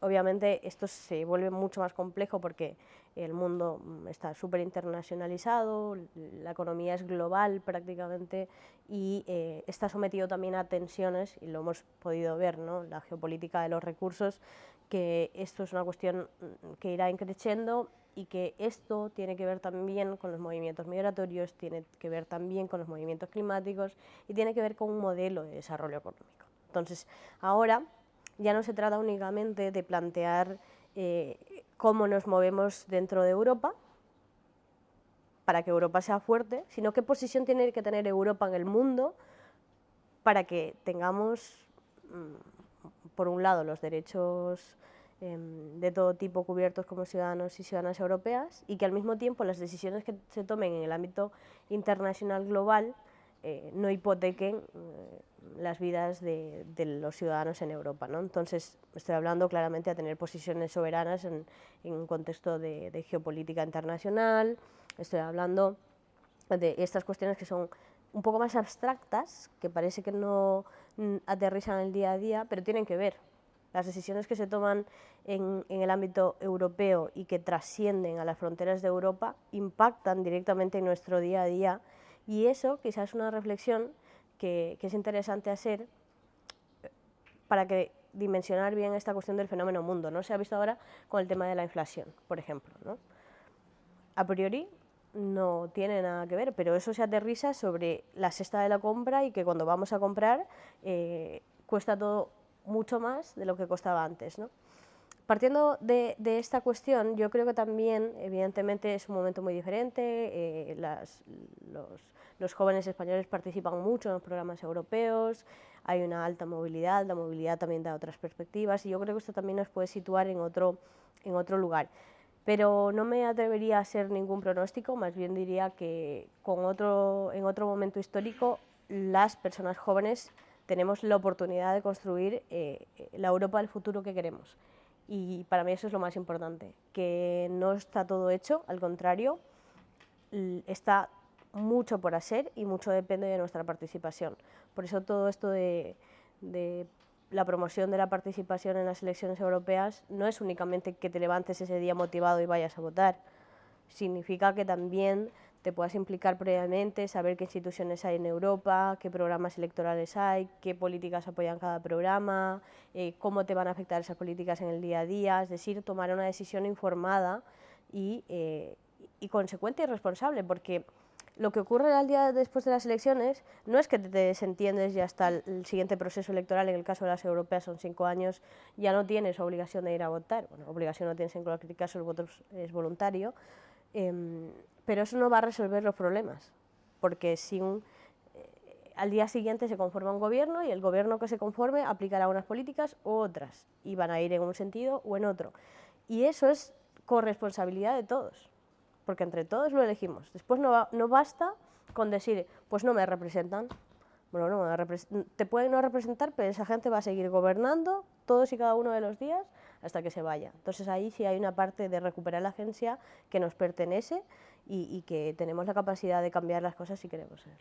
Obviamente esto se vuelve mucho más complejo porque el mundo está súper internacionalizado, la economía es global prácticamente y está sometido también a tensiones, y lo hemos podido ver, ¿no? La geopolítica de los recursos, que esto es una cuestión que irá increciendo y que esto tiene que ver también con los movimientos migratorios, tiene que ver también con los movimientos climáticos y tiene que ver con un modelo de desarrollo económico. Entonces, ahora ya no se trata únicamente de plantear cómo nos movemos dentro de Europa para que Europa sea fuerte, sino qué posición tiene que tener Europa en el mundo para que tengamos, por un lado, los derechos de todo tipo cubiertos como ciudadanos y ciudadanas europeas, y que al mismo tiempo las decisiones que se tomen en el ámbito internacional global no hipotequen las vidas de los ciudadanos en Europa, ¿no? Entonces, estoy hablando claramente de tener posiciones soberanas en un contexto de geopolítica internacional, estoy hablando de estas cuestiones que son un poco más abstractas, que parece que no aterrizan en el día a día, pero tienen que ver. Las decisiones que se toman en el ámbito europeo y que trascienden a las fronteras de Europa impactan directamente en nuestro día a día, y eso quizás es una reflexión que es interesante hacer para que dimensionar bien esta cuestión del fenómeno mundo, ¿no? Se ha visto ahora con el tema de la inflación, por ejemplo, ¿no? A priori no tiene nada que ver, pero eso se aterriza sobre la cesta de la compra, y que cuando vamos a comprar cuesta todo mucho más de lo que costaba antes, ¿no? Partiendo de esta cuestión, yo creo que también, evidentemente, es un momento muy diferente, los jóvenes españoles participan mucho en los programas europeos, hay una alta movilidad, la movilidad también da otras perspectivas, y yo creo que esto también nos puede situar en otro lugar. Pero no me atrevería a hacer ningún pronóstico, más bien diría que en otro momento histórico las personas jóvenes tenemos la oportunidad de construir la Europa del futuro que queremos. Y para mí eso es lo más importante, que no está todo hecho, al contrario, está mucho por hacer y mucho depende de nuestra participación. Por eso todo esto de la promoción de la participación en las elecciones europeas no es únicamente que te levantes ese día motivado y vayas a votar, significa que también te puedas implicar previamente, saber qué instituciones hay en Europa, qué programas electorales hay, qué políticas apoyan cada programa, cómo te van a afectar esas políticas en el día a día, es decir, tomar una decisión informada y consecuente y responsable, porque lo que ocurre al día después de las elecciones no es que te desentiendes y hasta el siguiente proceso electoral, en el caso de las europeas son 5 años, ya no tienes obligación de ir a votar, bueno, obligación no tienes en cualquier caso, el voto es voluntario, pero eso no va a resolver los problemas, porque al día siguiente se conforma un gobierno y el gobierno que se conforme aplicará unas políticas u otras, y van a ir en un sentido o en otro, y eso es corresponsabilidad de todos, porque entre todos lo elegimos. Después no basta con decir, pues no me representan. Bueno, no, te pueden no representar, pero esa gente va a seguir gobernando todos y cada uno de los días hasta que se vaya. Entonces ahí sí hay una parte de recuperar la agencia que nos pertenece y que tenemos la capacidad de cambiar las cosas si queremos ser.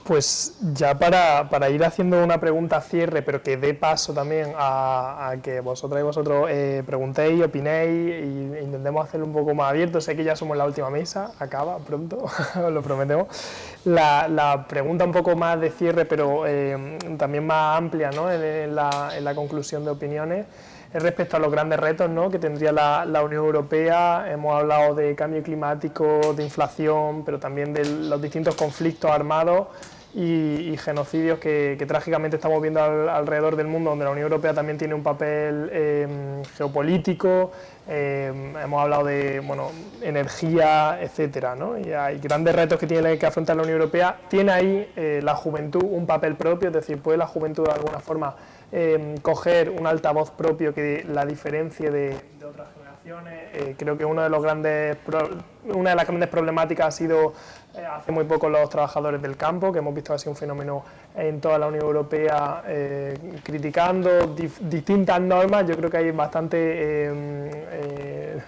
Pues ya para ir haciendo una pregunta cierre, pero que dé paso también a que vosotras y vosotros preguntéis, opinéis e intentemos hacerlo un poco más abierto. Sé que ya somos la última mesa, acaba pronto, os lo prometemos. La pregunta un poco más de cierre, pero también más amplia, ¿no? en la conclusión de opiniones, es respecto a los grandes retos, ¿no? que tendría la Unión Europea. Hemos hablado de cambio climático, de inflación, pero también de los distintos conflictos armados y genocidios que trágicamente estamos viendo alrededor del mundo, donde la Unión Europea también tiene un papel geopolítico. Hemos hablado de energía, etcétera, ¿no? Y hay grandes retos que tiene que afrontar la Unión Europea. Tiene ahí la juventud un papel propio, es decir, puede la juventud de alguna forma coger un altavoz propio que la diferencie de otras generaciones. Creo que una de las grandes problemáticas ha sido hace muy poco los trabajadores del campo, que hemos visto que ha sido un fenómeno en toda la Unión Europea, criticando distintas normas. Yo creo que hay bastante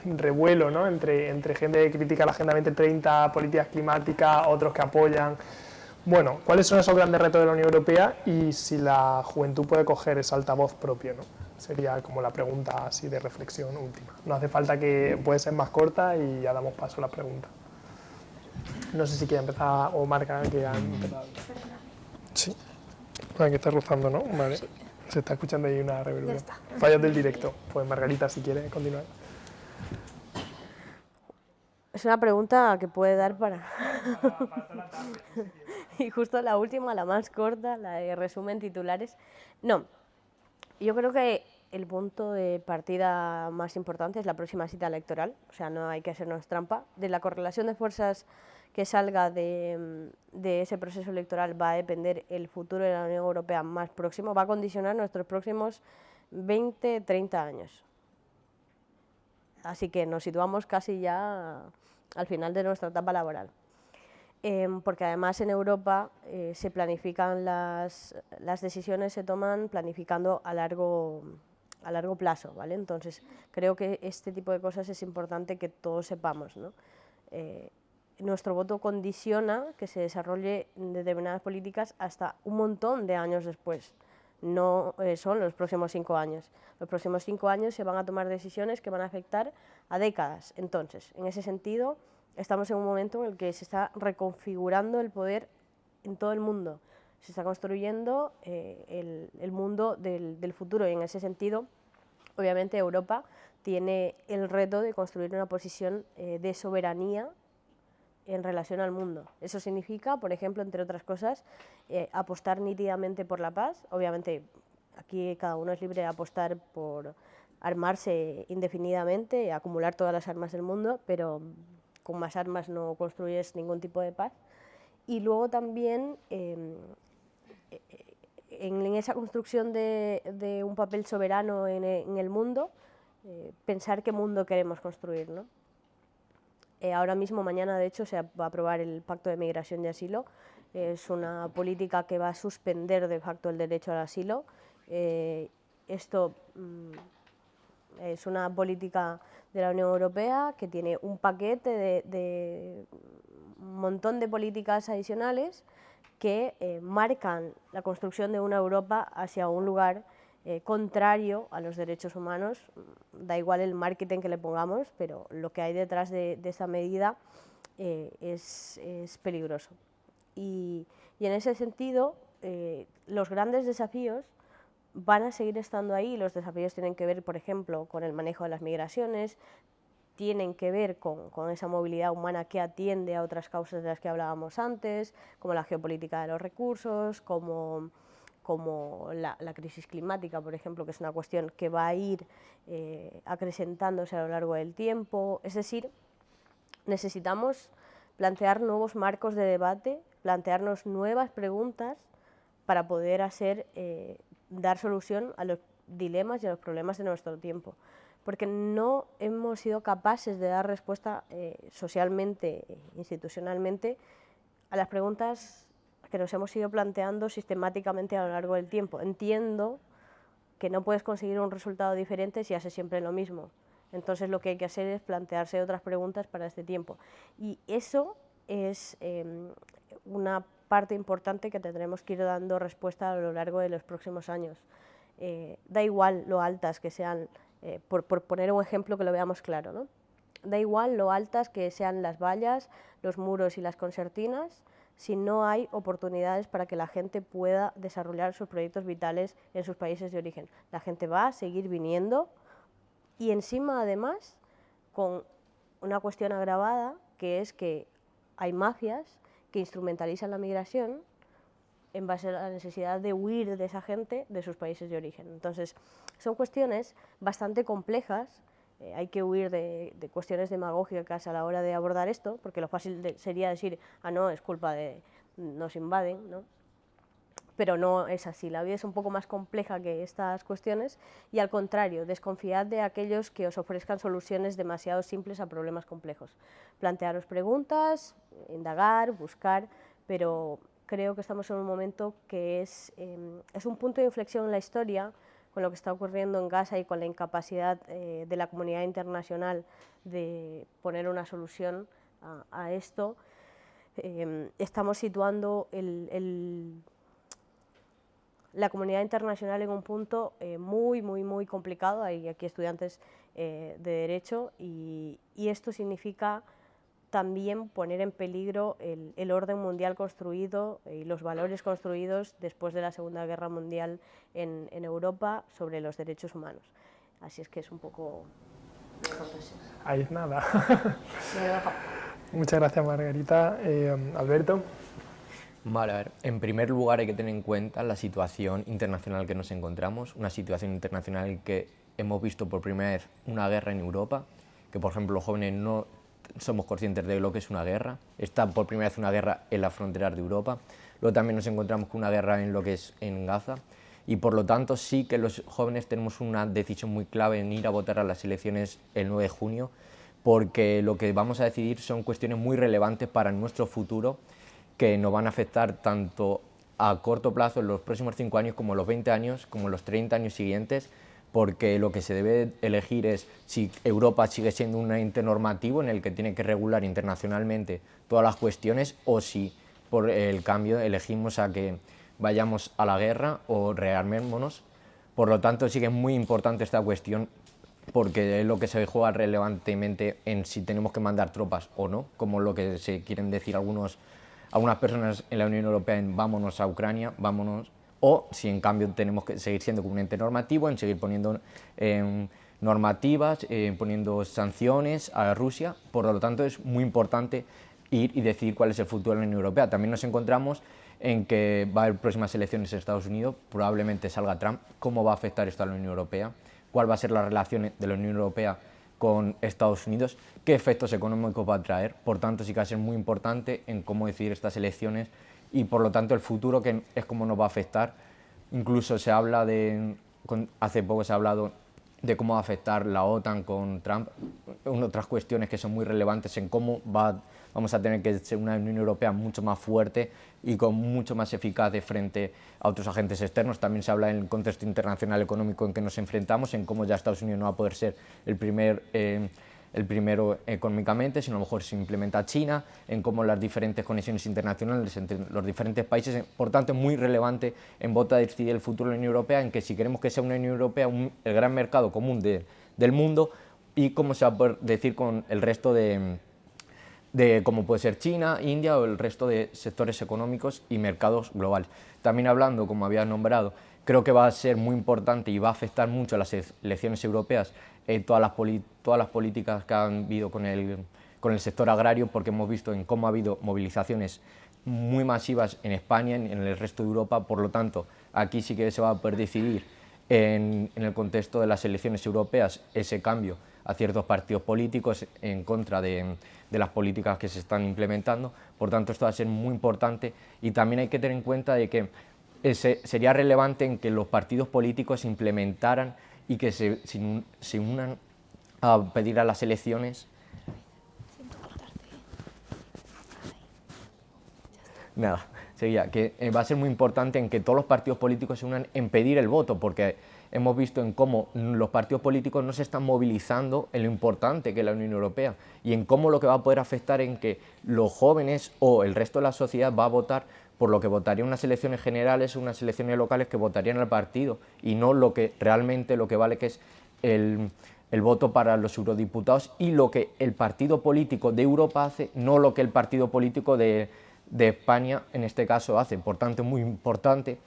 revuelo, ¿no? entre gente que critica la Agenda 2030, políticas climáticas, otros que apoyan. Bueno, ¿cuáles son esos grandes retos de la Unión Europea y si la juventud puede coger ese altavoz propio, ¿no? Sería como la pregunta así de reflexión última. No hace falta que puede ser más corta y ya damos paso a la pregunta. No sé si quiere empezar o Marca, que ha empezado. Sí. Que está rozando, ¿no? Vale. Sí. Se está escuchando ahí una reverberación. Fallos del directo. Pues Margarita, si quiere continuar. Es una pregunta que puede dar para... para toda la tarde. Y justo la última, la más corta, la de resumen titulares. No, yo creo que el punto de partida más importante es la próxima cita electoral, o sea, no hay que hacernos trampa. De la correlación de fuerzas que salga de ese proceso electoral va a depender el futuro de la Unión Europea más próximo, va a condicionar nuestros próximos 20, 30 años. Así que nos situamos casi ya al final de nuestra etapa laboral. Porque además en Europa se planifican las decisiones se toman planificando a largo plazo, ¿vale? Entonces creo que este tipo de cosas es importante que todos sepamos, ¿no? Nuestro voto condiciona que se desarrolle determinadas políticas hasta un montón de años después. No son los próximos 5 años. Los próximos 5 años se van a tomar decisiones que van a afectar a décadas. Entonces, en ese sentido, estamos en un momento en el que se está reconfigurando el poder en todo el mundo. Se está construyendo el mundo del futuro y en ese sentido, obviamente Europa tiene el reto de construir una posición de soberanía en relación al mundo. Eso significa, por ejemplo, entre otras cosas, apostar nítidamente por la paz. Obviamente aquí cada uno es libre de apostar por armarse indefinidamente, acumular todas las armas del mundo, pero con más armas no construyes ningún tipo de paz. Y luego también en esa construcción de un papel soberano en el mundo, pensar qué mundo queremos construir, ¿no? Ahora mismo, mañana de hecho, se va a aprobar el Pacto de Migración y Asilo. Es una política que va a suspender de facto el derecho al asilo. Esto es una política de la Unión Europea que tiene un paquete de un montón de políticas adicionales que marcan la construcción de una Europa hacia un lugar contrario a los derechos humanos. Da igual el marketing que le pongamos, pero lo que hay detrás de esa medida es peligroso. Y en ese sentido, los grandes desafíos van a seguir estando ahí. Los desafíos tienen que ver, por ejemplo, con el manejo de las migraciones, tienen que ver con esa movilidad humana que atiende a otras causas de las que hablábamos antes, como la geopolítica de los recursos, como la crisis climática, por ejemplo, que es una cuestión que va a ir acrecentándose a lo largo del tiempo. Es decir, necesitamos plantear nuevos marcos de debate, plantearnos nuevas preguntas para poder dar solución a los dilemas y a los problemas de nuestro tiempo. Porque no hemos sido capaces de dar respuesta socialmente, institucionalmente, a las preguntas que nos hemos ido planteando sistemáticamente a lo largo del tiempo. Entiendo que no puedes conseguir un resultado diferente si haces siempre lo mismo. Entonces lo que hay que hacer es plantearse otras preguntas para este tiempo. Y eso es una parte importante que tendremos que ir dando respuesta a lo largo de los próximos años. Da igual lo altas que sean, por poner un ejemplo que lo veamos claro, ¿no? Da igual lo altas que sean las vallas, los muros y las concertinas, si no hay oportunidades para que la gente pueda desarrollar sus proyectos vitales en sus países de origen. La gente va a seguir viniendo y encima, además, con una cuestión agravada, que es que hay mafias que instrumentalizan la migración en base a la necesidad de huir de esa gente de sus países de origen. Entonces, son cuestiones bastante complejas. Hay que huir de cuestiones demagógicas a la hora de abordar esto, porque lo fácil sería decir, ah, no, es culpa de nos invaden, ¿no? Pero no es así. La vida es un poco más compleja que estas cuestiones y, al contrario, desconfiad de aquellos que os ofrezcan soluciones demasiado simples a problemas complejos. Plantearos preguntas, indagar, buscar, pero creo que estamos en un momento que es un punto de inflexión en la historia, con lo que está ocurriendo en Gaza y con la incapacidad de la comunidad internacional de poner una solución a esto. Estamos situando la comunidad internacional en un punto muy complicado. Hay aquí estudiantes de Derecho y esto significa también poner en peligro el orden mundial construido y los valores construidos después de la Segunda Guerra Mundial en Europa sobre los derechos humanos. Así es que es un poco Ahí es nada. Me lo dejo. Muchas gracias, Margarita. Alberto. Vale, a ver, en primer lugar hay que tener en cuenta la situación internacional que nos encontramos, una situación internacional en que hemos visto por primera vez una guerra en Europa, que por ejemplo los jóvenes no somos conscientes de lo que es una guerra, está por primera vez una guerra en las fronteras de Europa, luego también nos encontramos con una guerra en lo que es en Gaza, y por lo tanto sí que los jóvenes tenemos una decisión muy clave en ir a votar a las elecciones el 9 de junio, porque lo que vamos a decidir son cuestiones muy relevantes para nuestro futuro, que nos van a afectar tanto a corto plazo, en los próximos 5 años, como los 20 años, como los 30 años siguientes, porque lo que se debe elegir es si Europa sigue siendo un ente normativo en el que tiene que regular internacionalmente todas las cuestiones, o si por el cambio elegimos a que vayamos a la guerra o rearmémonos. Por lo tanto, sí que es muy importante esta cuestión, porque es lo que se juega relevantemente en si tenemos que mandar tropas o no, como lo que se quieren decir algunas personas en la Unión Europea en vámonos a Ucrania, vámonos, o si en cambio tenemos que seguir siendo como un ente normativo, en seguir poniendo normativas, poniendo sanciones a Rusia. Por lo tanto, es muy importante ir y decidir cuál es el futuro de la Unión Europea. También nos encontramos en que va a haber próximas elecciones en Estados Unidos, probablemente salga Trump. ¿Cómo va a afectar esto a la Unión Europea? ¿Cuál va a ser la relación de la Unión Europea con Estados Unidos? ¿Qué efectos económicos va a traer? Por tanto, sí que va a ser muy importante en cómo decidir estas elecciones y, por lo tanto, el futuro, que es cómo nos va a afectar. Incluso se habla hace poco se ha hablado de cómo va a afectar la OTAN con Trump, otras cuestiones que son muy relevantes en cómo vamos a tener que ser una Unión Europea mucho más fuerte y con mucho más eficaz de frente a otros agentes externos. También se habla en el contexto internacional económico en que nos enfrentamos, en cómo ya Estados Unidos no va a poder ser el primero económicamente, sino a lo mejor se implementa China, en cómo las diferentes conexiones internacionales entre los diferentes países. Por tanto, es muy relevante en voto a decidir el futuro de la Unión Europea, en que si queremos que sea una Unión Europea el gran mercado común del mundo, y cómo se va a poder decir con el resto de cómo puede ser China, India o el resto de sectores económicos y mercados globales. También hablando, como había nombrado, creo que va a ser muy importante y va a afectar mucho a las elecciones europeas todas las políticas que han habido con el sector agrario, porque hemos visto en cómo ha habido movilizaciones muy masivas en España, en el resto de Europa. Por lo tanto, aquí sí que se va a poder decidir en el contexto de las elecciones europeas ese cambio a ciertos partidos políticos en contra de las políticas que se están implementando. Por tanto, esto va a ser muy importante, y también hay que tener en cuenta de que sería relevante en que los partidos políticos implementaran y que se unan a pedir a las elecciones. Nada, seguía, que va a ser muy importante en que todos los partidos políticos se unan en pedir el voto, porque hemos visto en cómo los partidos políticos no se están movilizando en lo importante que es la Unión Europea, y en cómo lo que va a poder afectar en que los jóvenes o el resto de la sociedad va a votar por lo que votaría unas elecciones generales, unas elecciones locales que votarían al partido, y no lo que realmente lo que vale, que es el voto para los eurodiputados y lo que el partido político de Europa hace, no lo que el partido político de España en este caso hace. Por tanto, es muy importante,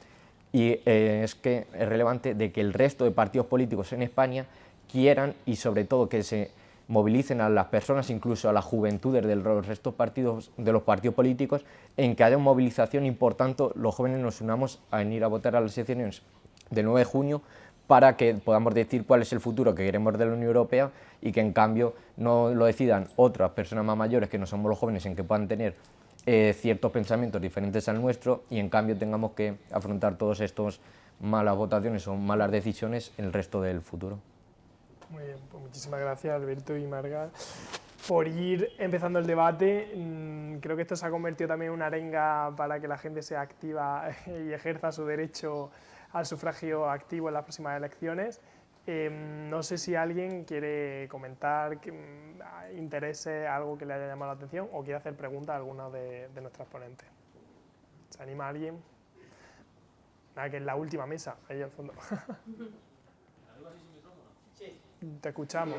y es que es relevante de que el resto de partidos políticos en España quieran, y sobre todo que se movilicen a las personas, incluso a las juventudes de los restos de los partidos políticos, en que haya una movilización, y por tanto los jóvenes nos unamos a ir a votar a las elecciones del 9 de junio para que podamos decir cuál es el futuro que queremos de la Unión Europea, y que en cambio no lo decidan otras personas más mayores que no somos los jóvenes, en que puedan tener ciertos pensamientos diferentes al nuestro, y en cambio tengamos que afrontar todos estos malas votaciones o malas decisiones en el resto del futuro. Muy bien, pues muchísimas gracias, Alberto y Marga, por ir empezando el debate. Creo que esto se ha convertido también en una arenga para que la gente sea activa y ejerza su derecho al sufragio activo en las próximas elecciones. No sé si alguien quiere comentar, interese algo que le haya llamado la atención, o quiere hacer preguntas a alguno de nuestras ponentes. ¿Se anima alguien? Nada, que es la última mesa, ahí al fondo. Te escuchamos.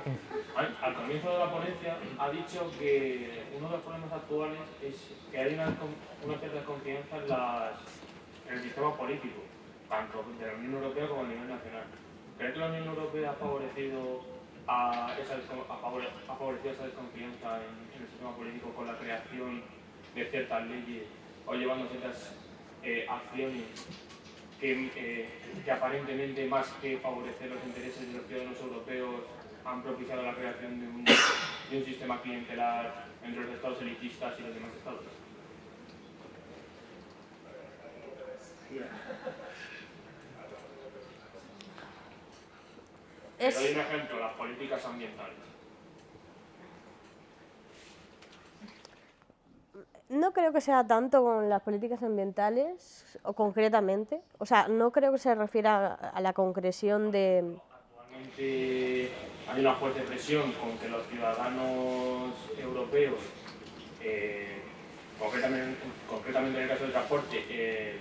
Al comienzo de la ponencia ha dicho que uno de los problemas actuales es que hay una cierta desconfianza en el sistema político, tanto de la Unión Europea como a nivel nacional. ¿Cree que la Unión Europea ha favorecido esa desconfianza en el sistema político con la creación de ciertas leyes o llevando ciertas acciones que aparentemente, más que favorecer los intereses de los ciudadanos europeos, han propiciado la creación de un sistema clientelar entre los estados elitistas y los demás estados? Doy un ejemplo, las políticas ambientales. No creo que sea tanto con las políticas ambientales, o concretamente. O sea, no creo que se refiera a la concreción de... Actualmente hay una fuerte presión con que los ciudadanos europeos, concretamente en el caso del transporte,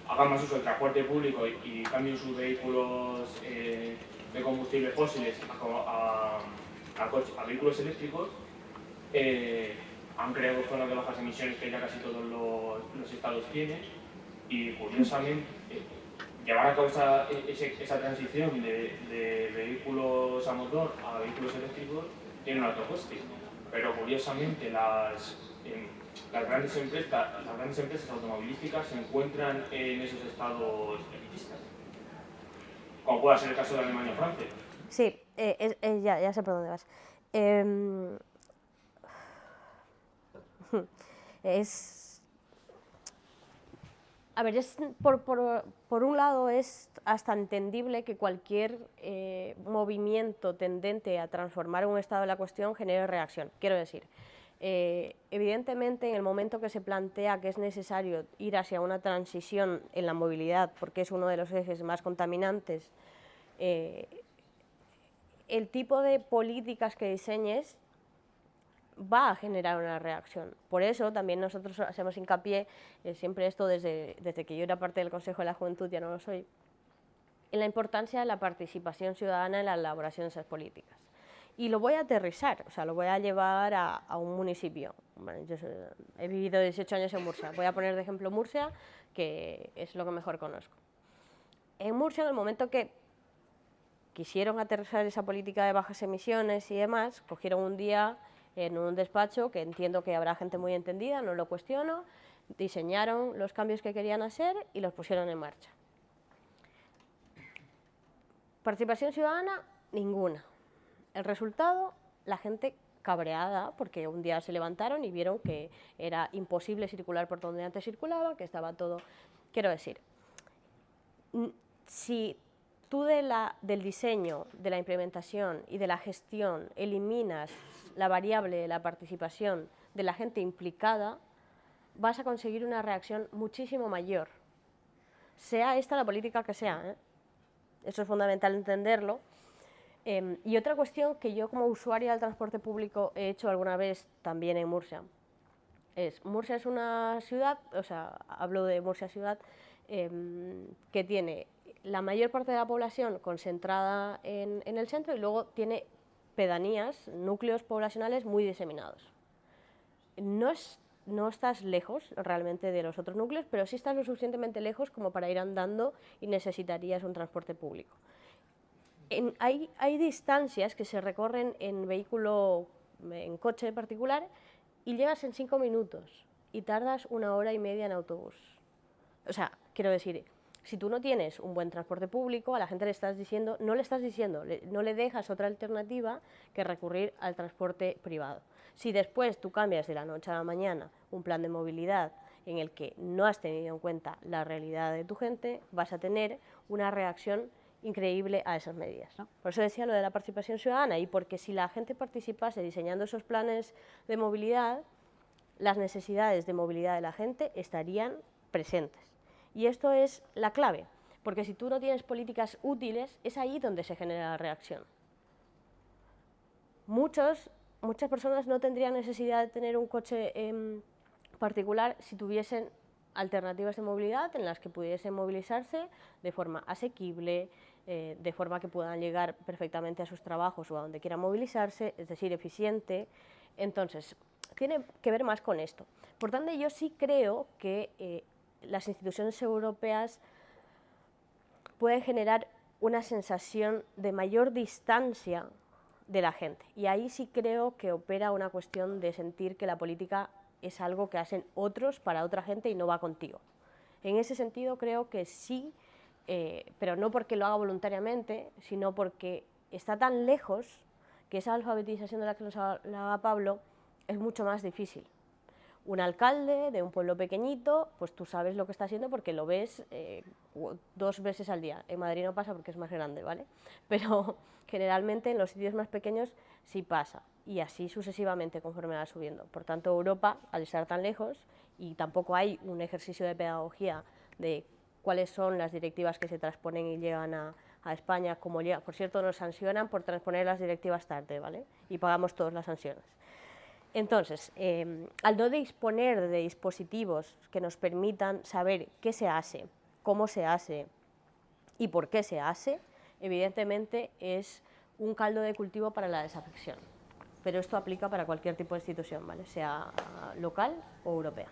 hagan más uso del transporte público y cambien sus vehículos de combustibles fósiles a vehículos eléctricos. Han creado zonas de bajas emisiones que ya casi todos los estados tienen, y curiosamente llevar a cabo esa transición de vehículos a motor a vehículos eléctricos tiene un alto coste, pero curiosamente las grandes empresas automovilísticas se encuentran en esos estados elitistas, como pueda ser el caso de Alemania o Francia. Sí, ya sé por dónde vas. Por un lado es hasta entendible que cualquier movimiento tendente a transformar un estado de la cuestión genere reacción. Quiero decir, evidentemente en el momento que se plantea que es necesario ir hacia una transición en la movilidad, porque es uno de los ejes más contaminantes, el tipo de políticas que diseñes va a generar una reacción. Por eso también nosotros hacemos hincapié, siempre esto desde que yo era parte del Consejo de la Juventud, ya no lo soy, en la importancia de la participación ciudadana en la elaboración de esas políticas. Y lo voy a aterrizar, o sea, lo voy a llevar a un municipio. Bueno, yo he vivido 18 años en Murcia, voy a poner de ejemplo Murcia, que es lo que mejor conozco. En Murcia, en el momento que quisieron aterrizar esa política de bajas emisiones y demás, cogieron un día en un despacho, que entiendo que habrá gente muy entendida, no lo cuestiono, diseñaron los cambios que querían hacer y los pusieron en marcha. Participación ciudadana, ninguna. El resultado, la gente cabreada, porque un día se levantaron y vieron que era imposible circular por donde antes circulaba, que estaba todo... Quiero decir, si tú del diseño, de la implementación y de la gestión eliminas la variable de la participación de la gente implicada, vas a conseguir una reacción muchísimo mayor. Sea esta la política que sea, ¿eh? Eso es fundamental entenderlo. Y otra cuestión que yo como usuaria del transporte público he hecho alguna vez también en Murcia. Murcia es una ciudad, o sea, hablo de Murcia ciudad, que tiene la mayor parte de la población concentrada en el centro y luego tiene pedanías, núcleos poblacionales muy diseminados. No estás lejos realmente de los otros núcleos, pero sí estás lo suficientemente lejos como para ir andando y necesitarías un transporte público. Hay distancias que se recorren en vehículo, en coche particular, y llegas en 5 minutos y tardas 1 hora y media en autobús. O sea, quiero decir, si tú no tienes un buen transporte público, a la gente no le dejas otra alternativa que recurrir al transporte privado. Si después tú cambias de la noche a la mañana un plan de movilidad en el que no has tenido en cuenta la realidad de tu gente, vas a tener una reacción increíble a esas medidas, ¿no? Por eso decía lo de la participación ciudadana, y porque si la gente participase diseñando esos planes de movilidad, las necesidades de movilidad de la gente estarían presentes. Y esto es la clave, porque si tú no tienes políticas útiles, es ahí donde se genera la reacción. Muchas personas no tendrían necesidad de tener un coche particular si tuviesen alternativas de movilidad en las que pudiesen movilizarse de forma asequible, de forma que puedan llegar perfectamente a sus trabajos o a donde quieran movilizarse, es decir, eficiente. Entonces, tiene que ver más con esto. Por tanto, yo sí creo que las instituciones europeas pueden generar una sensación de mayor distancia de la gente. Y ahí sí creo que opera una cuestión de sentir que la política es algo que hacen otros para otra gente y no va contigo. En ese sentido creo que sí, pero no porque lo haga voluntariamente, sino porque está tan lejos que esa alfabetización de la que nos hablaba Pablo es mucho más difícil. Un alcalde de un pueblo pequeñito, pues tú sabes lo que está haciendo porque lo ves 2 veces al día. En Madrid no pasa porque es más grande, ¿vale? Pero generalmente en los sitios más pequeños sí pasa, y así sucesivamente conforme va subiendo. Por tanto, Europa, al estar tan lejos, y tampoco hay un ejercicio de pedagogía de cuáles son las directivas que se transponen y llegan a España, como llega. Por cierto, nos sancionan por transponer las directivas tarde, ¿vale? Y pagamos todas las sanciones. Entonces, al no disponer de dispositivos que nos permitan saber qué se hace, cómo se hace y por qué se hace, evidentemente es un caldo de cultivo para la desafección. Pero esto aplica para cualquier tipo de institución, ¿vale? Sea local o europea.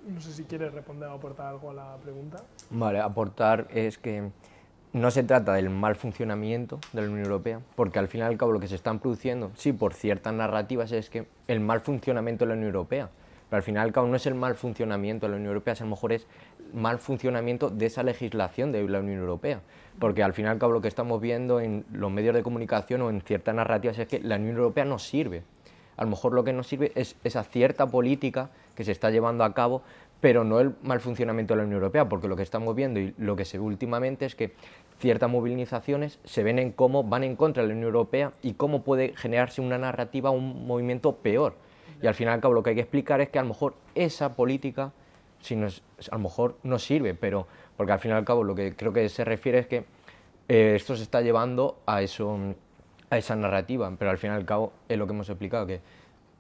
No sé si quieres responder o aportar algo a la pregunta. Vale, aportar es que no se trata del mal funcionamiento de la Unión Europea, porque al fin y al cabo lo que se están produciendo, sí, por ciertas narrativas, es que el mal funcionamiento de la Unión Europea, pero al fin y al cabo no es el mal funcionamiento de la Unión Europea, a lo mejor es mal funcionamiento de esa legislación de la Unión Europea, porque al fin y al cabo lo que estamos viendo en los medios de comunicación o en ciertas narrativas es que la Unión Europea no sirve. A lo mejor lo que nos sirve es esa cierta política que se está llevando a cabo, pero no el mal funcionamiento de la Unión Europea, porque lo que estamos viendo y lo que se ve últimamente es que ciertas movilizaciones se ven en cómo van en contra de la Unión Europea y cómo puede generarse una narrativa, un movimiento peor. Y al fin y al cabo lo que hay que explicar es que a lo mejor esa política, a lo mejor no sirve, pero porque al fin y al cabo lo que creo que se refiere es que esto se está llevando a eso, a esa narrativa, pero al fin y al cabo es lo que hemos explicado, que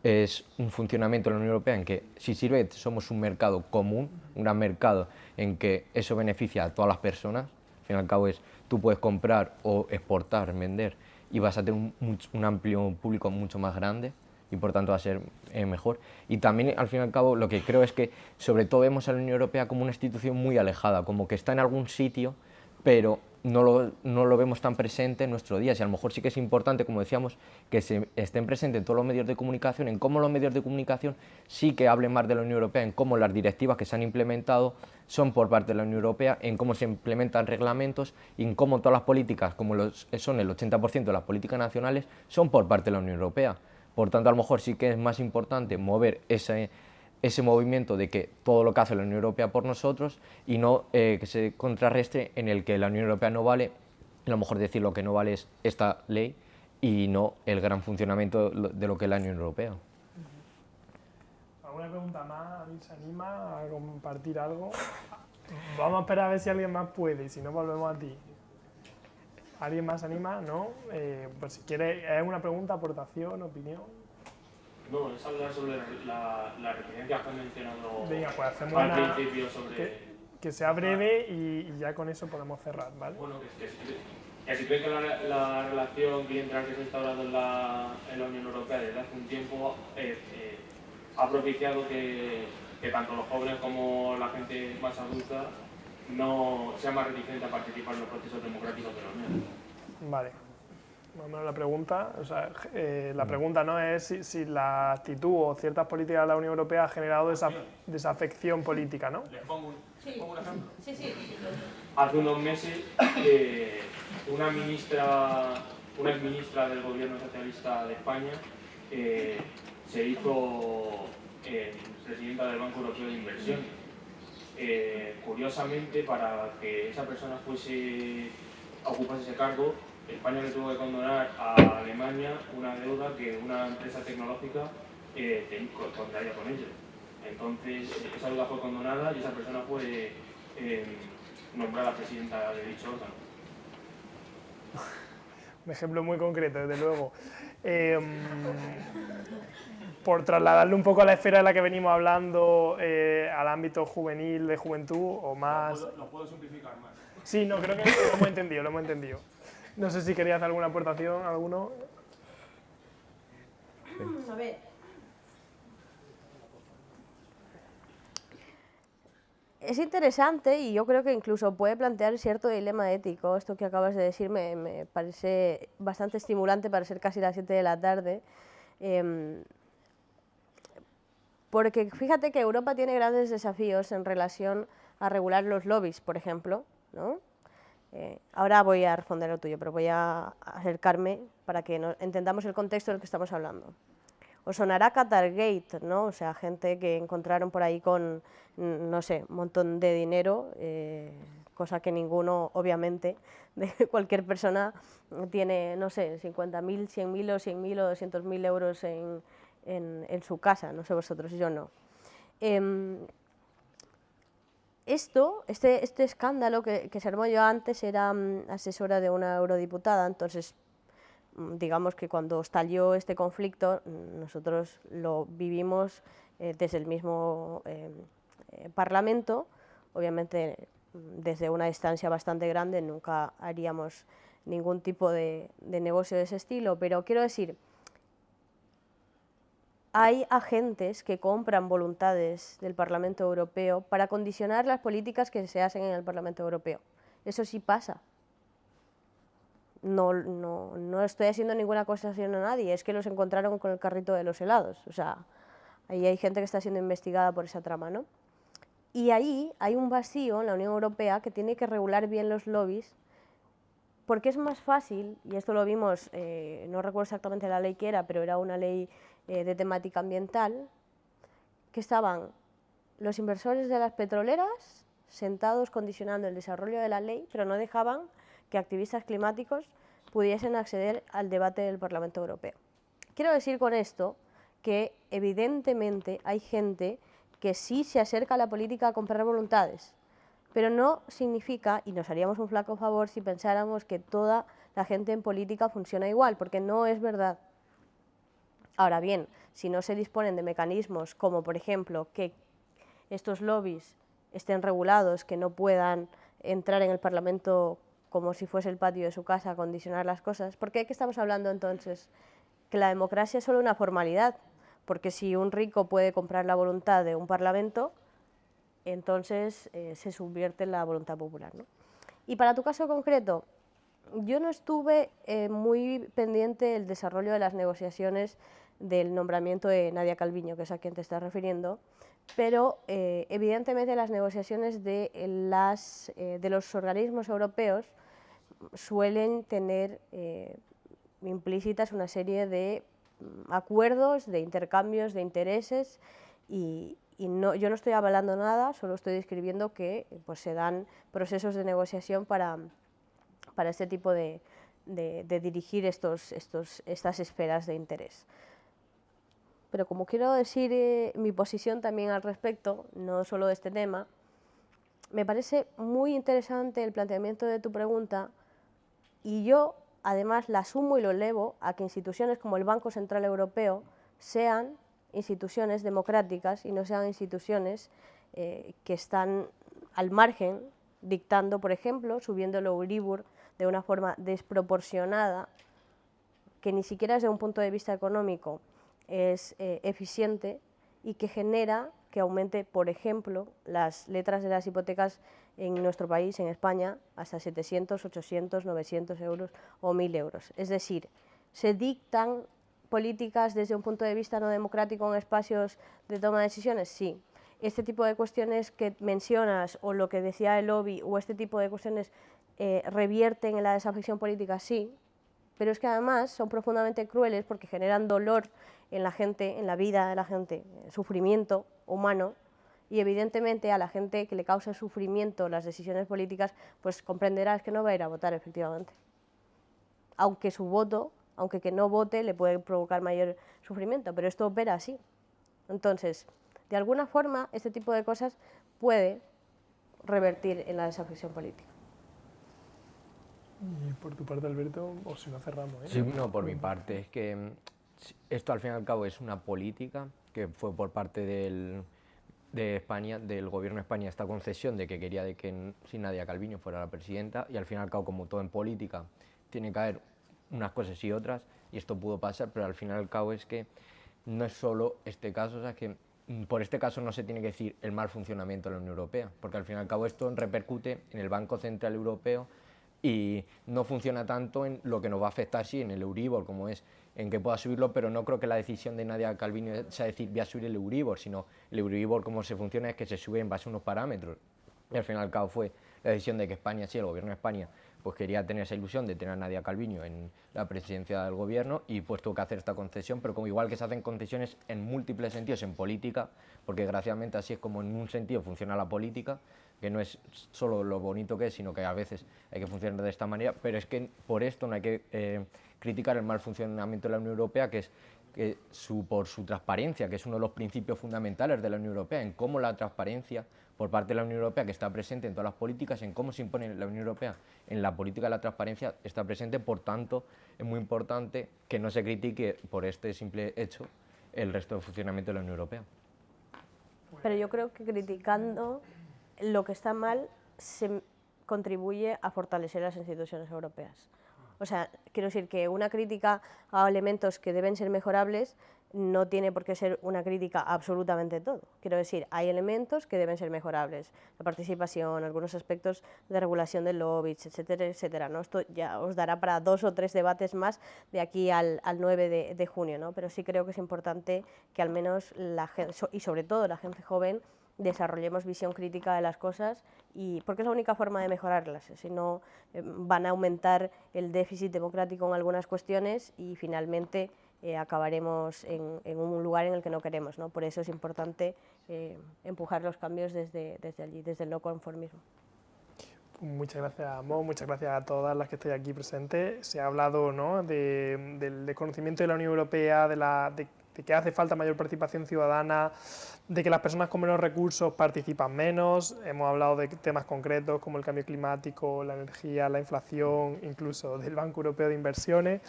es un funcionamiento de la Unión Europea en que si sirve somos un mercado común, un gran mercado en que eso beneficia a todas las personas. Al fin y al cabo es, tú puedes comprar o exportar, vender y vas a tener un amplio público mucho más grande y por tanto va a ser mejor. Y también al fin y al cabo lo que creo es que sobre todo vemos a la Unión Europea como una institución muy alejada, como que está en algún sitio pero no lo vemos tan presente en nuestro día. Y a lo mejor sí que es importante, como decíamos, que se estén presentes en todos los medios de comunicación, en cómo los medios de comunicación sí que hablen más de la Unión Europea, en cómo las directivas que se han implementado son por parte de la Unión Europea, en cómo se implementan reglamentos y en cómo todas las políticas, como son el 80% de las políticas nacionales, son por parte de la Unión Europea. Por tanto, a lo mejor sí que es más importante mover ese movimiento de que todo lo que hace la Unión Europea por nosotros y no que se contrarrestre en el que la Unión Europea no vale, a lo mejor decir lo que no vale es esta ley y no el gran funcionamiento de lo que es la Unión Europea. ¿Alguna pregunta más? ¿Alguien se anima a compartir algo? Vamos a esperar a ver si alguien más puede, si no volvemos a ti. ¿Alguien más se anima? ¿No? Pues si quieres, ¿es una pregunta, aportación, opinión? No, es hablar sobre la referencia que has mencionado. Venga, pues hacemos al principio sobre... que sea breve y ya con eso podemos cerrar, ¿vale? Bueno, que si crees que la relación clientelar que se ha instaurado en la Unión Europea desde hace un tiempo ha propiciado que tanto los jóvenes como la gente más adulta no sea más reticente a participar en los procesos democráticos de la Unión. Vale. Vamos a la pregunta. O sea, la pregunta no es si la actitud o ciertas políticas de la Unión Europea ha generado esa desafección política, ¿no? Les pongo un ejemplo. Sí. Hace unos meses, una exministra del gobierno socialista de España se hizo presidenta del Banco Europeo de Inversiones. Curiosamente, para que esa persona ocupase ese cargo, España le tuvo que condonar a Alemania una deuda que una empresa tecnológica contraía con ellos. Entonces, esa deuda fue condonada y esa persona fue nombrada presidenta de dicho órgano. Un ejemplo muy concreto, desde luego. Por trasladarlo un poco a la esfera de la que venimos hablando, al ámbito juvenil, de juventud, o más... Lo puedo simplificar más. Sí, no, creo que lo hemos entendido. No sé si querías hacer alguna aportación, alguno. A ver. Es interesante y yo creo que incluso puede plantear cierto dilema ético. Esto que acabas de decir me parece bastante estimulante para ser casi las 7 de la tarde. Porque fíjate que Europa tiene grandes desafíos en relación a regular los lobbies, por ejemplo, ¿no? Ahora voy a responder lo tuyo, pero voy a acercarme para que entendamos el contexto del que estamos hablando. Os sonará Qatargate, ¿no? O sea, gente que encontraron por ahí con, no sé, un montón de dinero, cosa que ninguno, obviamente, de cualquier persona tiene, no sé, 50.000, 100.000 o 100.000 o 200.000 euros en su casa, no sé vosotros, yo no. Este escándalo que se armó, yo antes era asesora de una eurodiputada, entonces digamos que cuando estalló este conflicto nosotros lo vivimos desde el mismo Parlamento, obviamente desde una distancia bastante grande, nunca haríamos ningún tipo de negocio de ese estilo, pero quiero decir, hay agentes que compran voluntades del Parlamento Europeo para condicionar las políticas que se hacen en el Parlamento Europeo. Eso sí pasa. No estoy haciendo ninguna acusación a nadie, es que los encontraron con el carrito de los helados. O sea, ahí hay gente que está siendo investigada por esa trama, ¿no? Y ahí hay un vacío en la Unión Europea que tiene que regular bien los lobbies, porque es más fácil, y esto lo vimos, no recuerdo exactamente la ley que era, pero era una ley de temática ambiental, que estaban los inversores de las petroleras sentados condicionando el desarrollo de la ley, pero no dejaban que activistas climáticos pudiesen acceder al debate del Parlamento Europeo. Quiero decir con esto que evidentemente hay gente que sí se acerca a la política a comprar voluntades, pero no significa, y nos haríamos un flaco favor si pensáramos que toda la gente en política funciona igual, porque no es verdad. Ahora bien, si no se disponen de mecanismos como, por ejemplo, que estos lobbies estén regulados, que no puedan entrar en el Parlamento como si fuese el patio de su casa a condicionar las cosas, ¿por qué estamos hablando entonces? Que la democracia es solo una formalidad, porque si un rico puede comprar la voluntad de un Parlamento, entonces se subvierte la voluntad popular, ¿no? Y para tu caso concreto, yo no estuve muy pendiente del desarrollo de las negociaciones del nombramiento de Nadia Calviño, que es a quien te estás refiriendo, pero evidentemente las negociaciones de los organismos europeos suelen tener implícitas una serie de acuerdos, de intercambios de intereses y yo no estoy avalando nada, solo estoy describiendo que pues, se dan procesos de negociación para este tipo de dirigir estas esferas de interés. Pero como quiero decir mi posición también al respecto, no solo de este tema, me parece muy interesante el planteamiento de tu pregunta y yo además la sumo y lo elevo a que instituciones como el Banco Central Europeo sean instituciones democráticas y no sean instituciones que están al margen dictando, por ejemplo, subiendo el Euribor de una forma desproporcionada, que ni siquiera desde un punto de vista económico es eficiente y que genera que aumente, por ejemplo, las letras de las hipotecas en nuestro país, en España, hasta 700, 800, 900 euros o 1.000 euros. Es decir, se dictan políticas desde un punto de vista no democrático en espacios de toma de decisiones, sí. Este tipo de cuestiones que mencionas, o lo que decía el lobby, o este tipo de cuestiones revierten en la desafección política, sí, pero es que además son profundamente crueles porque generan dolor en la gente, en la vida de la gente, sufrimiento humano, y evidentemente a la gente que le causa sufrimiento las decisiones políticas, pues comprenderás que no va a ir a votar efectivamente. Aunque su voto, aunque que no vote, le puede provocar mayor sufrimiento, pero esto opera así. Entonces, de alguna forma, este tipo de cosas puede revertir en la desafección política. Y por tu parte, Alberto, o si no cerramos, ¿eh? Sí, no, por mi parte, es que esto al fin y al cabo es una política que fue por parte de España, del gobierno de España, esta concesión de que quería de que si Nadia Calviño fuera la presidenta, y al fin y al cabo, como todo en política, tiene que haber unas cosas y otras, y esto pudo pasar, pero al fin y al cabo es que no es solo este caso, o sea, que por este caso no se tiene que decir el mal funcionamiento de la Unión Europea, porque al fin y al cabo esto repercute en el Banco Central Europeo y no funciona tanto en lo que nos va a afectar, sí, en el Euribor, como es, en que pueda subirlo, pero no creo que la decisión de Nadia Calviño sea decir voy a subir el Euribor, sino el Euribor como se funciona es que se sube en base a unos parámetros. Y al fin y al cabo fue la decisión de que España, sí, el gobierno de España, pues quería tener esa ilusión de tener a Nadia Calviño en la presidencia del gobierno y pues tuvo que hacer esta concesión, pero como igual que se hacen concesiones en múltiples sentidos en política, porque desgraciadamente así es como en un sentido funciona la política, que no es solo lo bonito que es, sino que a veces hay que funcionar de esta manera, pero es que por esto no hay que criticar el mal funcionamiento de la Unión Europea, que es por su transparencia, que es uno de los principios fundamentales de la Unión Europea, en cómo la transparencia por parte de la Unión Europea, que está presente en todas las políticas, en cómo se impone la Unión Europea en la política de la transparencia, está presente, por tanto, es muy importante que no se critique por este simple hecho el resto del funcionamiento de la Unión Europea. Pero yo creo que criticando lo que está mal se contribuye a fortalecer las instituciones europeas. O sea, quiero decir que una crítica a elementos que deben ser mejorables no tiene por qué ser una crítica a absolutamente todo. Quiero decir, hay elementos que deben ser mejorables. La participación, algunos aspectos de regulación de lobbies, etcétera, etcétera, ¿no? Esto ya os dará para 2 o 3 debates más de aquí al 9 de junio, ¿no? Pero sí creo que es importante que al menos la gente, y sobre todo la gente joven, desarrollemos visión crítica de las cosas, y porque es la única forma de mejorarlas, si no van a aumentar el déficit democrático en algunas cuestiones y finalmente acabaremos en un lugar en el que no queremos, ¿no? Por eso es importante empujar los cambios desde allí, desde el no conformismo. Muchas gracias, Mo, muchas gracias a todas las que estáis aquí presentes. Se ha hablado, ¿no?, del desconocimiento de la Unión Europea, de que hace falta mayor participación ciudadana, de que las personas con menos recursos participan menos. Hemos hablado de temas concretos como el cambio climático, la energía, la inflación, incluso del Banco Europeo de Inversiones.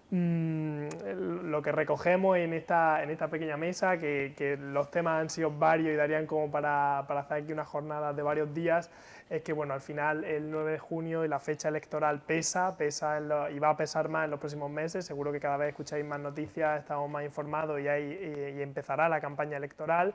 Lo que recogemos en esta pequeña mesa, que los temas han sido varios y darían como para hacer aquí una jornada de varios días, es que bueno, al final el 9 de junio y la fecha electoral pesa y va a pesar más en los próximos meses. Seguro que cada vez escucháis más noticias, estamos más informados y empezará la campaña electoral.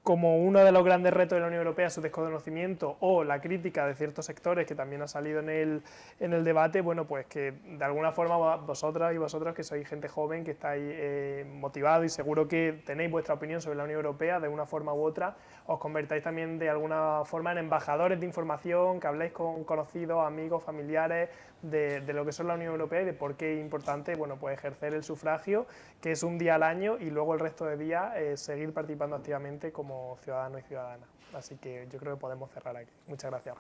Como uno de los grandes retos de la Unión Europea, su desconocimiento o la crítica de ciertos sectores, que también ha salido en el debate, bueno, pues que de alguna forma vosotras y vosotros, que sois gente joven, que estáis motivados y seguro que tenéis vuestra opinión sobre la Unión Europea de una forma u otra, os convertáis también de alguna forma en embajadores de información, que habléis con conocidos, amigos, familiares de lo que son la Unión Europea y de por qué es importante, bueno, pues ejercer el sufragio, que es un día al año, y luego el resto de días seguir participando activamente como ciudadanos y ciudadanas. Así que yo creo que podemos cerrar aquí. Muchas gracias.